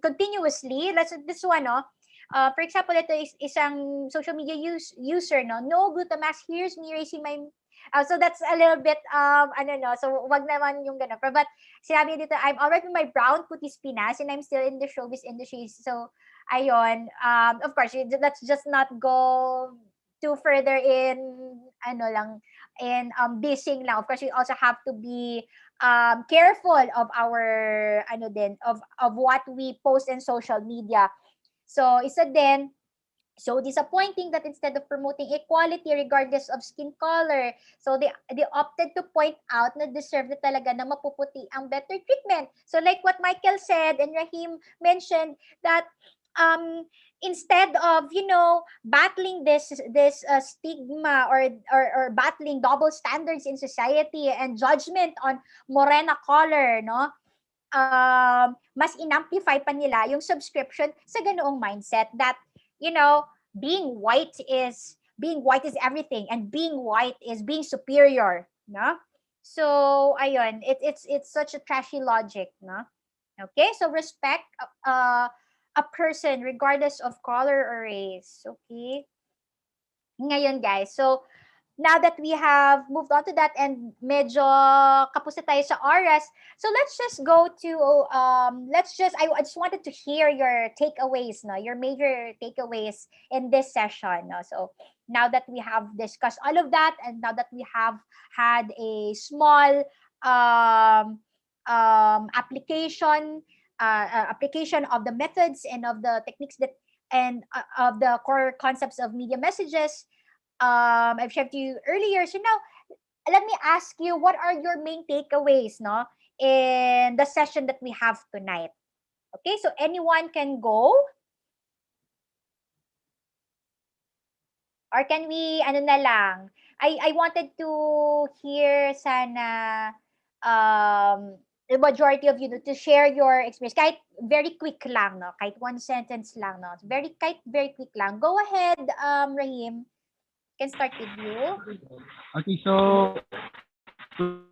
continuously, let's this one, no. For example, ito is isang social media user, no Glutamax, here's me raising my so that's a little bit ano, no, so wag naman yung ganun. But sinabi dito, I'm already in my brown putis Pinas and I'm still in the showbiz industry. So ayun, of course, let's just not go too further in ano lang, in dissing lang. Of course, we also have to be careful of our ano din, of what we post in social media. So isa din, so disappointing that instead of promoting equality regardless of skin color, so they opted to point out na deserve na talaga na mapuputi ang better treatment. So like what Michael said and Rahim mentioned, that instead of, you know, battling this stigma or battling double standards in society and judgment on morena color, no, mas inamplify pa nila yung subscription sa ganoong mindset that, you know, being white is everything and being white is being superior, no. So ayun, it's such a trashy logic, no. Okay, so respect a person regardless of color or race. Okay. Ngayon guys, so now that we have moved on to that and medyo kapos na tayo sa oras, so let's just go to I just wanted to hear your takeaways, no, your major takeaways in this session, no. So now that we have discussed all of that and now that we have had a small application of the methods and of the techniques that and of the core concepts of media messages I've shared to you earlier. So now, let me ask you, what are your main takeaways, no, in the session that we have tonight? Okay, so anyone can go, or can we, ano na lang? I wanted to hear sana the majority of you to share your experience. Kahit very quick lang, no? Kahit one sentence lang, no? Kahit very quick lang. Go ahead, Rahim. Can start with you. Okay, so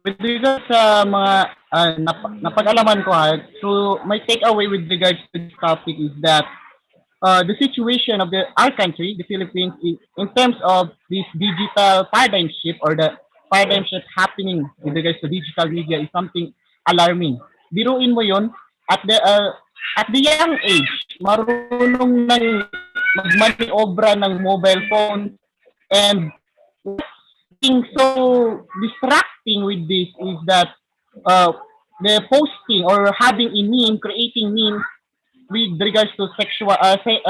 with regards sa mga napag-alaman ko, so my takeaway with regards to this topic is that the situation of our country, the Philippines, in terms of this digital paradigm shift or the paradigm shift happening with regards to digital media is something alarming. Biruin mo yon, at the young age, marunong nang magmaniobra ng mobile phone. And being so distracting with this is that the posting or having a meme, creating memes with regards to sensualizing,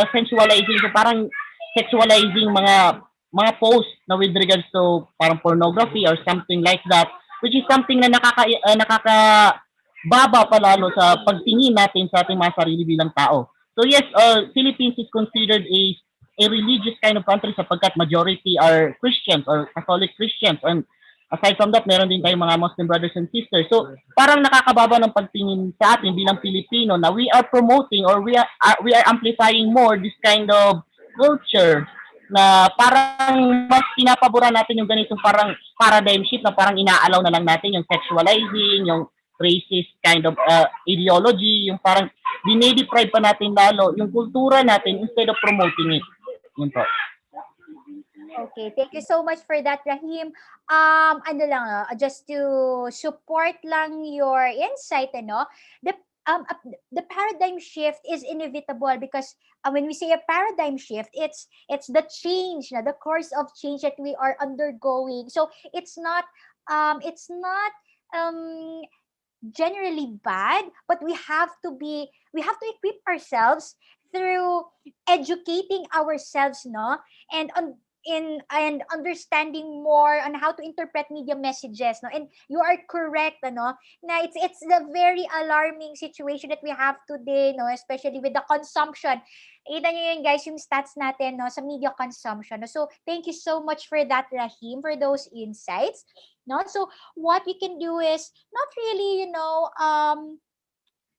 so parang sexualizing mga posts na with regards to parang pornography or something like that, which is something na nakakababa palalo sa pagtingin natin sa ating mga sarili bilang tao. So yes, Philippines is considered a religious kind of country sapagkat majority are Christians or Catholic Christians, and aside from that, meron din tayong mga Muslim brothers and sisters. So parang nakakababa ng pagtingin sa atin bilang Pilipino na we are promoting or we are amplifying more this kind of culture na parang mas pinapaboran natin yung ganitong parang paradigm shift na parang inaalaw na lang natin yung sexualizing, yung racist kind of ideology, yung parang dinedeprive pa natin lalo yung kultura natin instead of promoting it. Yun po. Okay, thank you so much for that, Rahim. Ano lang, just to support lang your insight, the the paradigm shift is inevitable because when we say a paradigm shift, it's the change, the course of change that we are undergoing. So it's not um generally bad, but we have to equip ourselves through educating ourselves, no, and on in and understanding more on how to interpret media messages, no. And you are correct, no, na it's the very alarming situation that we have today, no, especially with the consumption. Kita niyo yun, guys, yung stats natin, no, sa media consumption, no? So thank you so much for that, Rahim, for those insights, no. So what we can do is not really,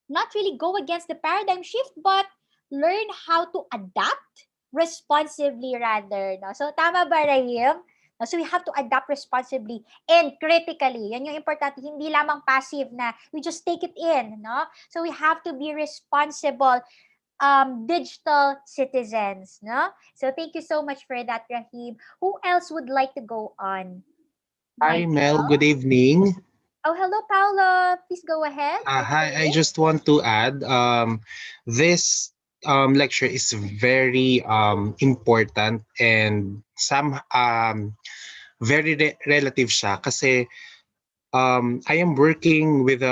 not really go against the paradigm shift, but learn how to adapt responsibly rather. No? So, tama ba, Rahim? No, so, we have to adapt responsibly and critically. Yan yung importante. Hindi lamang passive na we just take it in. No? So, we have to be responsible digital citizens. No? So, thank you so much for that, Rahim. Who else would like to go on? Hi, Mel. Good Michael? evening. Oh, hello, Paula. Please go ahead. Take it Hi, I away. just want to add this lecture is very important and some very relative siya kasi I am working with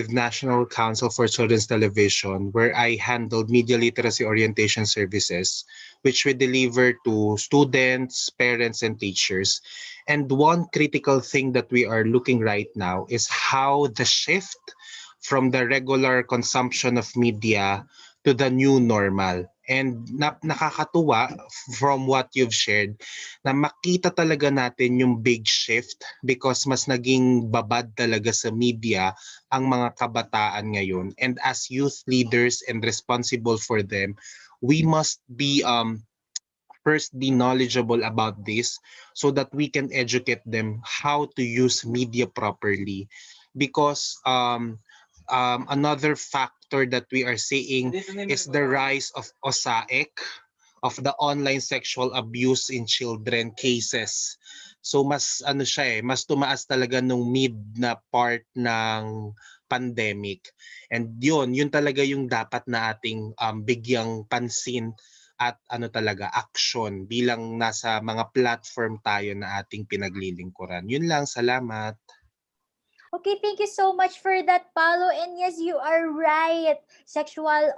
National Council for Children's Television, where I handled media literacy orientation services, which we deliver to students, parents, and teachers. And one critical thing that we are looking right now is how the shift from the regular consumption of media to the new normal. And nakakatuwa from what you've shared na makita talaga natin yung big shift because mas naging babad talaga sa media ang mga kabataan ngayon. And as youth leaders and responsible for them, we must be first be knowledgeable about this so that we can educate them how to use media properly because another factor that we are seeing is the rise of OSAIC, of the online sexual abuse in children cases. So mas ano siya mas tumaas talaga nung mid na part ng pandemic. And yun talaga yung dapat na ating bigyang pansin at ano talaga action bilang nasa mga platform tayo na ating pinaglilingkuran. Yun lang, salamat. Okay, thank you so much for that, Paolo. And yes, you are right. Sexual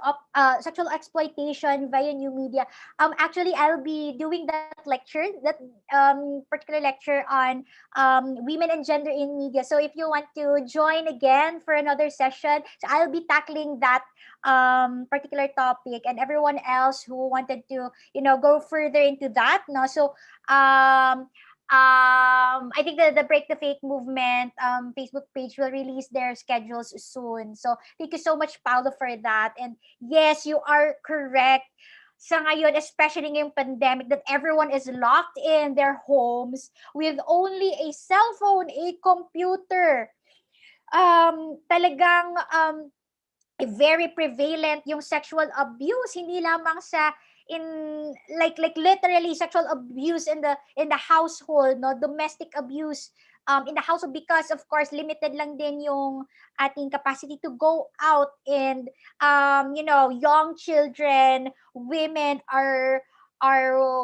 exploitation via new media. Actually, I'll be doing that lecture, that particular lecture on women and gender in media. So if you want to join again for another session, so I'll be tackling that particular topic, and everyone else who wanted to, go further into that. No, so I think the Break the Fake movement Facebook page will release their schedules soon. So thank you so much, Paolo, for that. And yes, you are correct. Sa ngayon, especially ngayong pandemic, that everyone is locked in their homes with only a cell phone, a computer. Talagang very prevalent yung sexual abuse, hindi lamang sa in like literally sexual abuse in the household, no, domestic abuse in the household, because of course limited lang din yung ating capacity to go out, and young children, women are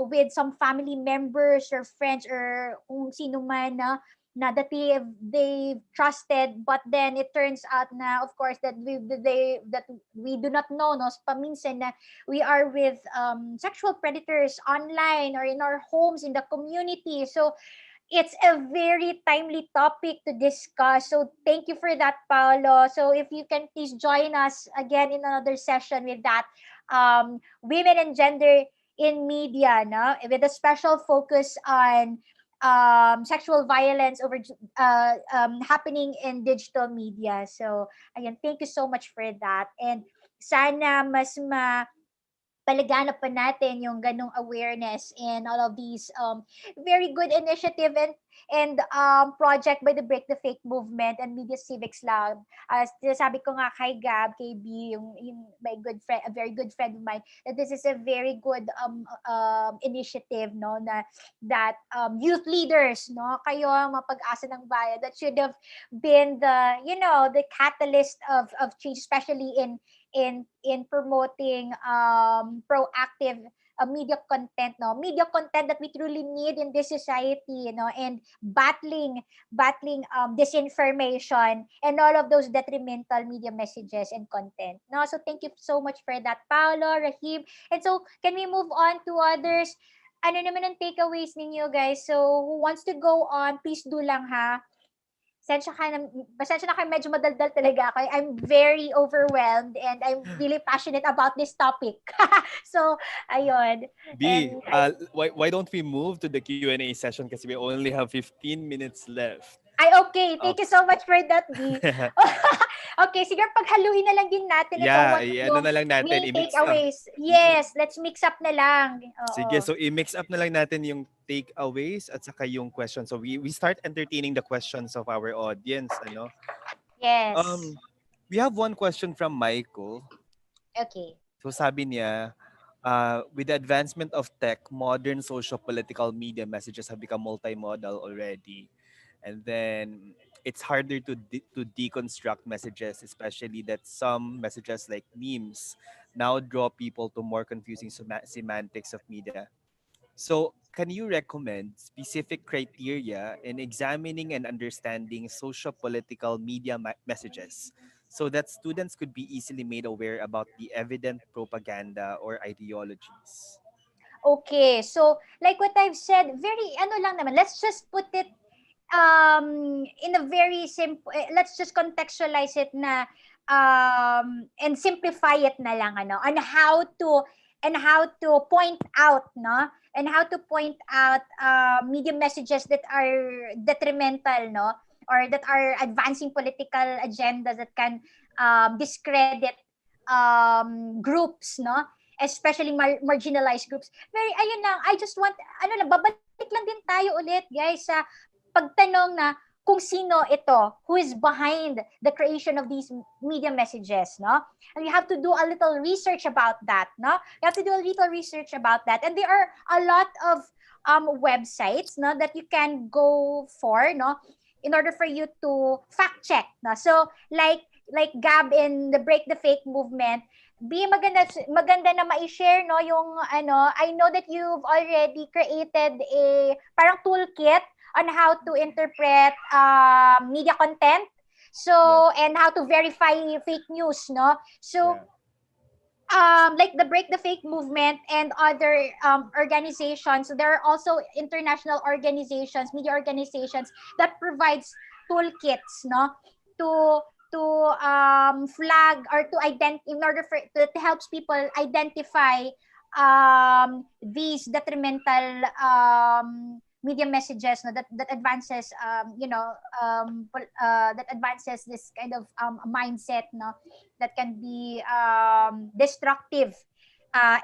with some family members or friends or kung sino man na that they trusted, but then it turns out na of course that we do not know, no, paminsan na we are with sexual predators online or in our homes, in the community. So it's a very timely topic to discuss. So thank you for that, Paolo. So if you can please join us again in another session with that women and gender in media, no, with a special focus on sexual violence happening in digital media. So again, thank you so much for that, and sana mas palaganap pa natin yung ganong awareness and all of these very good initiative. And and project by the Break the Fake movement and Media Civics Lab. Sabi ko nga kay Gab, kay B, yung my good friend, a very good friend of mine, that this is a very good initiative, no, na that youth leaders, no, kayo ang mapag-asa ng bayan, that should have been the, the catalyst of change, especially in promoting proactive media content, no, media content that we truly need in this society, and battling disinformation and all of those detrimental media messages and content, no. So thank you so much for that, Paolo, Rahim. And so can we move on to others? Ano naman ang takeaways ninyo, guys? So who wants to go on, please do lang, ha. Pasensya na kayo, medyo madaldal talaga ako. I'm very overwhelmed and I'm really passionate about this topic. So, ayun. B, And why don't we move to the Q&A session kasi we only have 15 minutes left. okay. Thank you Okay. so much for that, B. Okay, sige, paghaluin na lang din natin itong Yeah, what ano yung na lang natin, main i-mix up. takeaways. Yes, let's mix up na lang. Sige, Oo. so i-mix up na lang natin yung takeaways at saka yung questions. So we start entertaining the questions of our audience, ano. Yes. Um, we have one question from Michael. Okay. So sabi niya, with the advancement of tech, modern social political media messages have become multimodal already. And then it's harder to deconstruct messages, especially that some messages like memes now draw people to more confusing semantics of media. So, can you recommend specific criteria in examining and understanding social political media messages so that students could be easily made aware about the evident propaganda or ideologies? Okay. So, like what I've said, very ano lang naman. Let's just put it in a very simple, let's just contextualize it na and simplify it na lang, ano, on how to point out, no, and how to point out media messages that are detrimental, no, or that are advancing political agendas that can discredit groups, no, especially marginalized groups. Very, ayun lang, I just want, ano lang, babalik lang din tayo ulit, guys, sa pagtanong na kung sino ito, who is behind the creation of these media messages, no? And you have to do a little research about that, no? You have to do a little research about that. And there are a lot of websites, no, that you can go for, no, in order for you to fact check, no? So, like Gab in the Break the Fake movement, maganda na ma-share, no, yung ano, I know that you've already created a parang toolkit on how to interpret media content. So, Yes. and how to verify fake news, no? So, Yeah. like the Break the Fake movement and other organizations, so there are also international organizations, media organizations that provides toolkits, no, to flag or to in order for that helps people identify these detrimental media messages, no, that advances that advances this kind of mindset, no, that can be destructive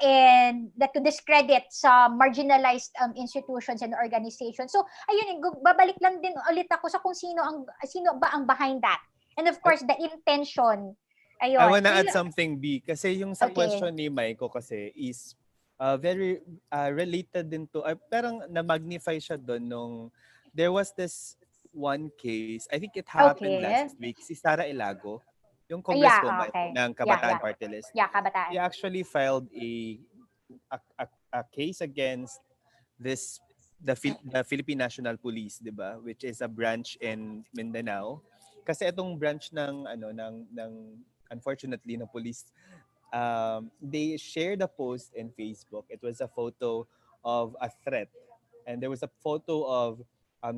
and that could discredit some marginalized institutions and organizations. So ayun, babalik lang din ulit ako sa kung sino ba ang behind that, and of I, course the intention. I Ayun. wanna add something, B, kasi yung sa Okay. question ni Maiko kasi is very related din to, parang na-magnify siya doon nung there was this one case, I think it happened last Okay. week, si Sara Ilago, yung Yeah, congresswoman okay. ng Yeah, Kabataan yeah. Party List. Yeah, She kabataan. actually filed a case against this the Philippine National Police, 'di ba? Which is a branch in Mindanao. Kasi itong branch ng unfortunately ng police, they shared a post in Facebook. It was a photo of a threat, and there was a photo of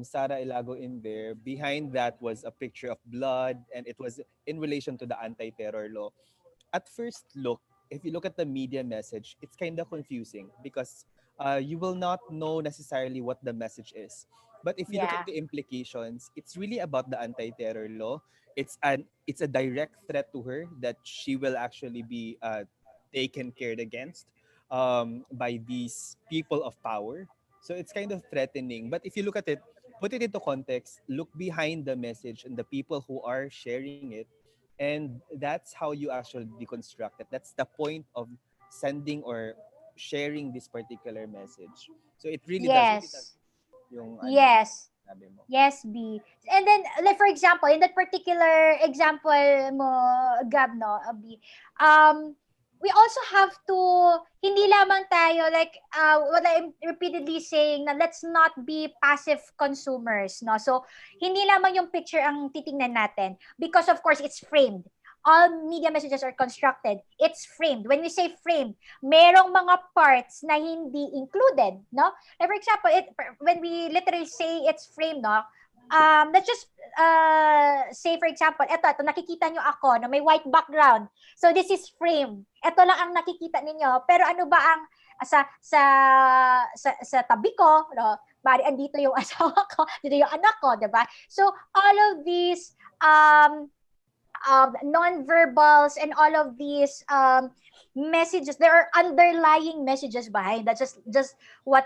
Sara Ilago in there. Behind that was a picture of blood, and it was in relation to the anti-terror law. At first look, if you look at the media message, it's kind of confusing because you will not know necessarily what the message is. But if you look Yeah. at the implications, it's really about the anti-terror law. It's a direct threat to her that she will actually be taken care against by these people of power. So it's kind of threatening. But if you look at it, put it into context, look behind the message and the people who are sharing it, and that's how you actually deconstruct it. That's the point of sending or sharing this particular message. So it really does Yes. yung ano Yes. sabi mo. Yes, B. And then, like for example, in that particular example mo, Gab, no, B, um, we also have to, hindi lamang tayo, like, what I'm repeatedly saying, na let's not be passive consumers, no? So, hindi lamang yung picture ang titingnan natin because, of course, it's framed. All media messages are constructed. It's framed. When we say framed, merong mga parts na hindi included, no? Like for example, when we literally say it's framed, no? Let's just say for example, ito nakikita nyo ako na may white background. So this is framed. Ito lang ang nakikita ninyo. Pero ano ba ang sa tabi ko, no? Bari andito yung asawa ko, dito yung anak ko, 'di ba? So all of these non-verbals and all of these messages, there are underlying messages behind that. Just what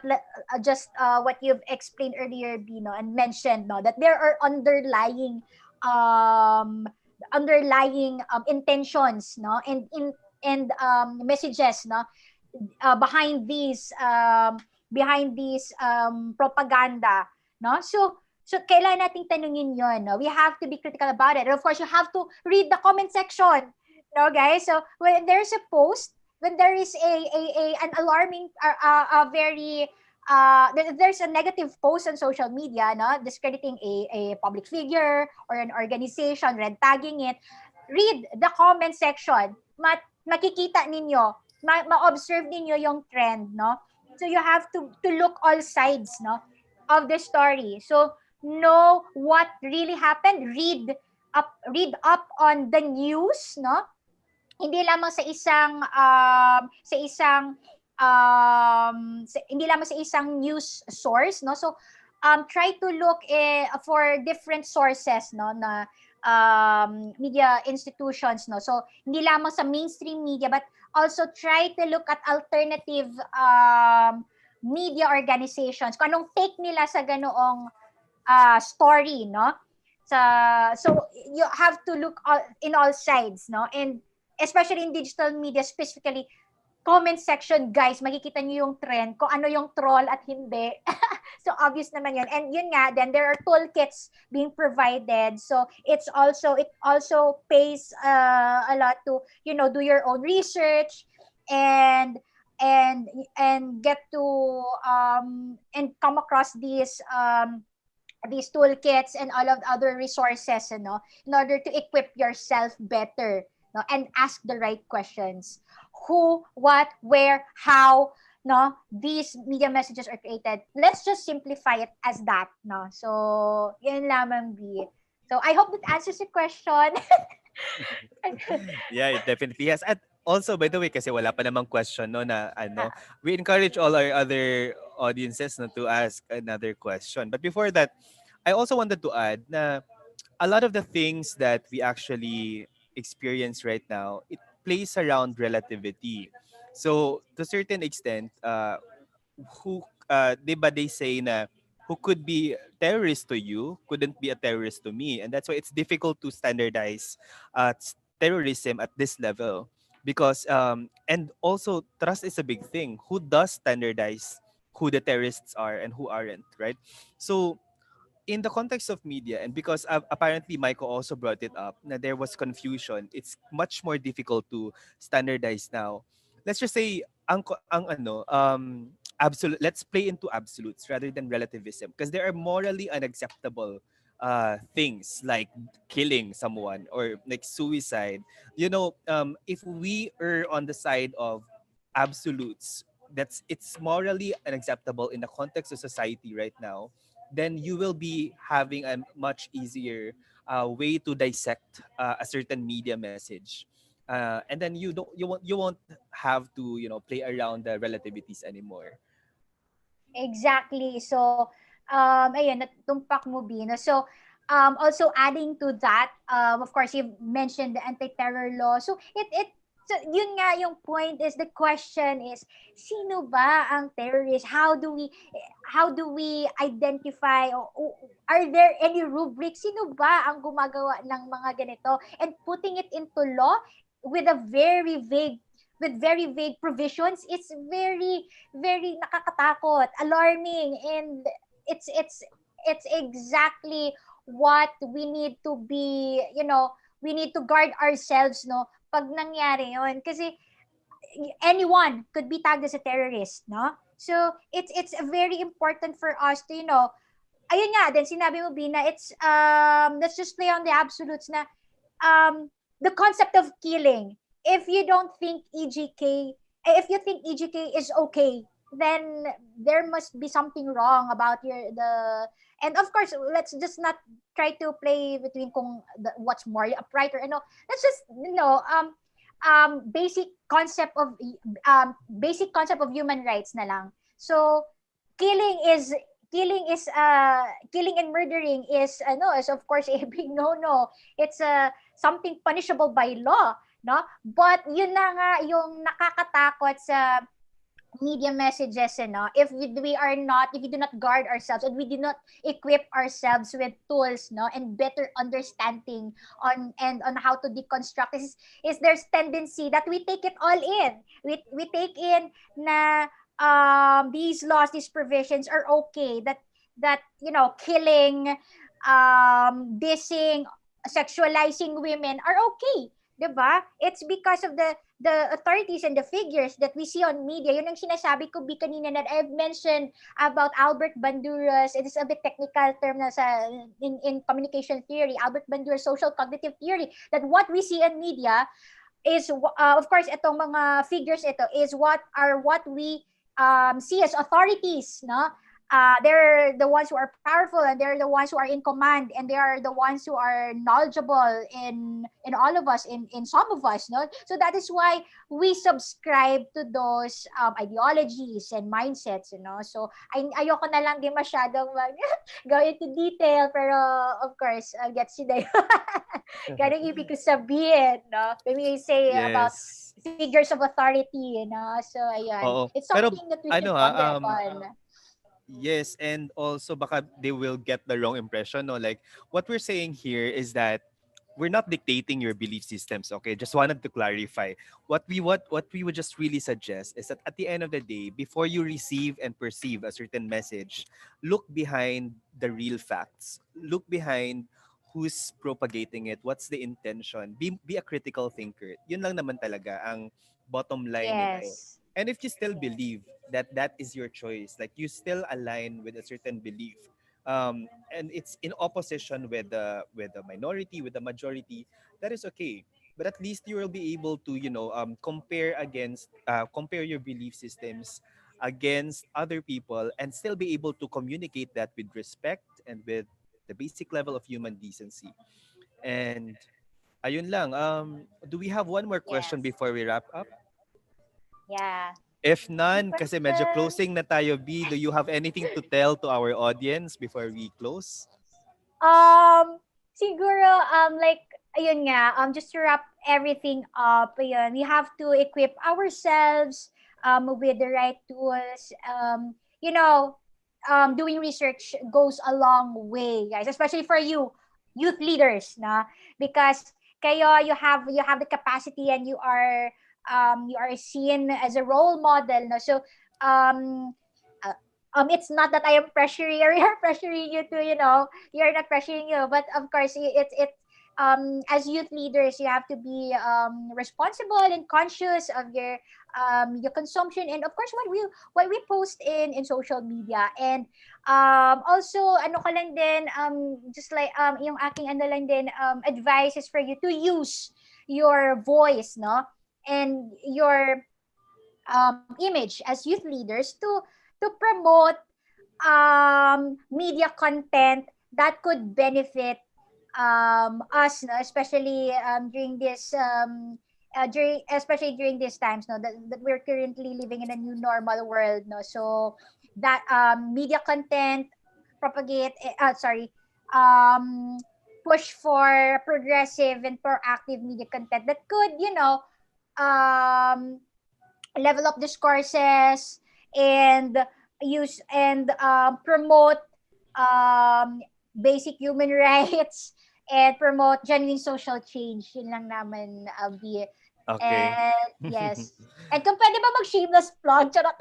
you've explained earlier, Bino, and mentioned, no, that there are um intentions, no, and messages, no, behind these propaganda, no. So, kailangan nating tanungin yun. No? We have to be critical about it. And of course, you have to read the comment section. No, guys? So, when there's a post, when there is an alarming, very, there's a negative post on social media, no? Discrediting a public figure or an organization, red tagging it, read the comment section. Makikita ninyo, ma-observe ninyo yung trend, no? So, you have to look all sides, no, of the story. So, know what really happened, read up on the news, no, hindi lamang hindi lamang sa isang news source, no. So try to look for different sources, no, na media institutions, no. So hindi lamang sa mainstream media, but also try to look at alternative media organizations, kung anong take nila sa ganoong story, no? So you have to look in all sides, no? And especially in digital media, specifically comment section, guys, makikita niyo yung trend, kung ano yung troll at hindi. So obvious naman yun. And yun nga, then there are toolkits being provided. So it also pays a lot to, do your own research and and get to and come across these toolkits and all of the other resources, in order to equip yourself better, no, and ask the right questions. Who, what, where, how, no, these media messages are created. Let's just simplify it as that, no. So, yun lamang, B. So, I hope that answers your question. Yeah, it definitely has. At also, by the way, kasi wala pa namang question, no, na ano, we encourage all our other audiences, no, to ask another question. But before that, I also wanted to add na a lot of the things that we actually experience right now, it plays around relativity. So, to a certain extent, who di ba they say na who could be terrorist to you couldn't be a terrorist to me, and that's why it's difficult to standardize terrorism at this level, because and also trust is a big thing. Who does standardize who the terrorists are and who aren't, right? So in the context of media, and because apparently Michael also brought it up, that there was confusion, it's much more difficult to standardize now. Let's just say ang ano absolute, let's play into absolutes rather than relativism, because there are morally unacceptable things like killing someone or like suicide. If we are on the side of absolutes, that's it's morally unacceptable in the context of society right now, then you will be having a much easier way to dissect a certain media message, and then you won't have to play around the relativities anymore. Exactly. So, ayun, natumpak mo, Bino. So, also adding to that, of course, you've mentioned the anti-terror law. So, So, yun nga yung point is the question is, sino ba ang terrorist? How do we identify or are there any rubrics? Sino ba ang gumagawa ng mga ganito? And putting it into law with a very vague provisions, it's very very nakakatakot, alarming, and it's exactly what we need to be, we need to guard ourselves, no, pag nangyari yon, kasi anyone could be tagged as a terrorist, no? So it's very important for us to, ayun nga din sinabi mo, Bina, it's let's just play on the absolutes na the concept of killing. If you don't think EGK, if you think EGK is okay, then there must be something wrong about and of course, let's just not try to play between what's more upright or let's just basic concept of human rights na lang. So killing is killing and murdering is of course a big no. It's something punishable by law, no? But yun na nga yung nakakatakot sa media messages, if we do not guard ourselves and we do not equip ourselves with tools, no, and better understanding on how to deconstruct is there's tendency that we take it all in. We take in na these laws, these provisions are okay, that killing, dissing, sexualizing women are okay, 'di ba? It's because of the authorities and the figures that we see on media. Yun ang sinasabi ko kanina that I've mentioned about Albert Bandura's, it is a bit technical term na in communication theory, Albert Bandura's social cognitive theory, that what we see in media is, of course, itong mga figures ito is what we see as authorities, no? They're the ones who are powerful, and they're the ones who are in command, and they are the ones who are knowledgeable in all of us, in some of us, no? So that is why we subscribe to those ideologies and mindsets, So ayoko na lang din masyadong go into detail, pero of course, gets you there. Ganun ibig ko sabihin, no? When we say about Yes. figures of authority, So ayan, Oo. it's Pero something that we should ano ponder upon. yes, and also baka they will get the wrong impression, no? Like what we're saying here is that we're not dictating your belief systems, okay? Just wanted to clarify. What we would just really suggest is that at the end of the day, before you receive and perceive a certain message, look behind the real facts. Look behind who's propagating it, what's the intention. Be a critical thinker. Yun lang naman talaga ang bottom line nito. Yes. And if you still Yes. believe that that is your choice, like you still align with a certain belief, and it's in opposition with the minority, with the majority, that is okay. But at least you will be able to, compare your belief systems against other people and still be able to communicate that with respect and with the basic level of human decency. And ayun lang. Do we have one more question Yes. before we wrap up? Yeah. If Any none, kasi medyo question? closing na tayo, B, do you have anything to tell to our audience before we close? Siguro, like, ayun nga, just to wrap everything up, ayun, we have to equip ourselves with the right tools. Doing research goes a long way, guys, especially for you, youth leaders, na, because you have the capacity, and you are seen as a role model, no? So, um, it's not that I am pressuring or you're pressuring you to, you're not pressuring you, but of course, as youth leaders, you have to be responsible and conscious of your consumption, and of course what we post in social media. And also, ano ka lang din, just like yung aking ano lang din, advice is for you to use your voice, no, and your image as youth leaders to promote media content that could benefit us, no? Especially during this especially during these times, no, that we're currently living in a new normal world, no. So that media content propagate push for progressive and proactive media content that could, um, level up discourses and use and promote um, basic human rights and promote genuine social change. Yun lang naman, Abi. Okay. And yes. And kung pwede ba mag-shameless plug? Charot.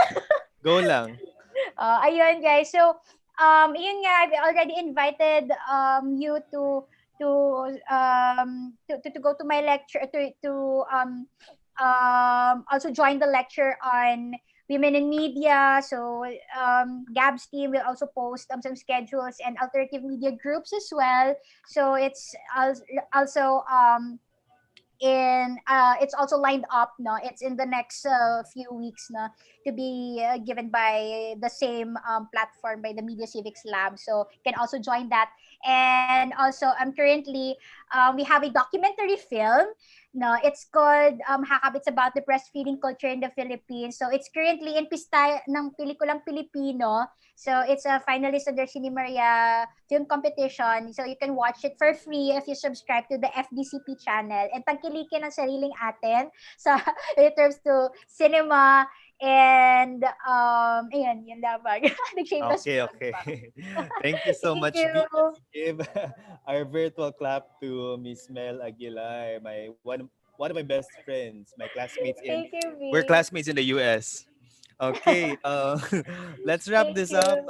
Go lang. Ayun, guys. So, yun nga, I've already invited you to to go to my lecture to also join the lecture on women in media. So Gab's team will also post some schedules and alternative media groups as well. So also in it's also lined up, no, it's in the next few weeks, no, to be given by the same platform, by the Media Civics Lab, so you can also join that. And also currently we have a documentary film, no, it's called Hakap. It's about the breastfeeding culture in the Philippines, so it's currently in pista ng pelikulang Pilipino. So it's a finalist of the Cine Maria film competition. So you can watch it for free if you subscribe to the FDCP channel. And tangkilikin ang sariling atin sa in terms to cinema and ayun, yun lamang. Nag-shameless Okay, plug okay. pa. Thank you so Thank much, you. B. Let's give our virtual clap to Miss Mel Aguilar, my one of my best friends, my classmates in Thank you, we're V. classmates in the US. Okay, let's wrap Thank this up.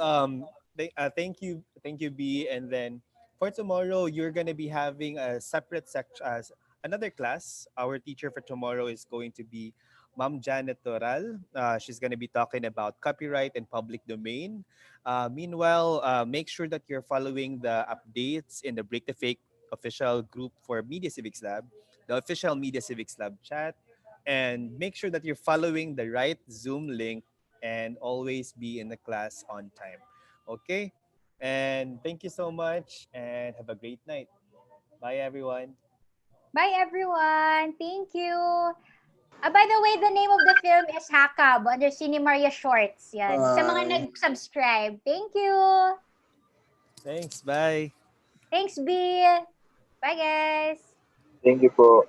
you. Thank you, B. And then for tomorrow, you're gonna be having a separate section as another class. Our teacher for tomorrow is going to be Ma'am Janet Toral. She's gonna be talking about copyright and public domain. Meanwhile, make sure that you're following the updates in the Break the Fake official group for Media Civics Lab, the official Media Civics Lab chat, and make sure that you're following the right Zoom link and always be in the class on time. Okay? And thank you so much and have a great night. Bye, everyone. Bye, everyone. Thank you. By the way, the name of the film is Hakab under Cine Maria Shorts. Yan. Sa mga Bye. nag-subscribe. Thank you. Thanks. Bye. Thanks, B. Bye, guys. Thank you po.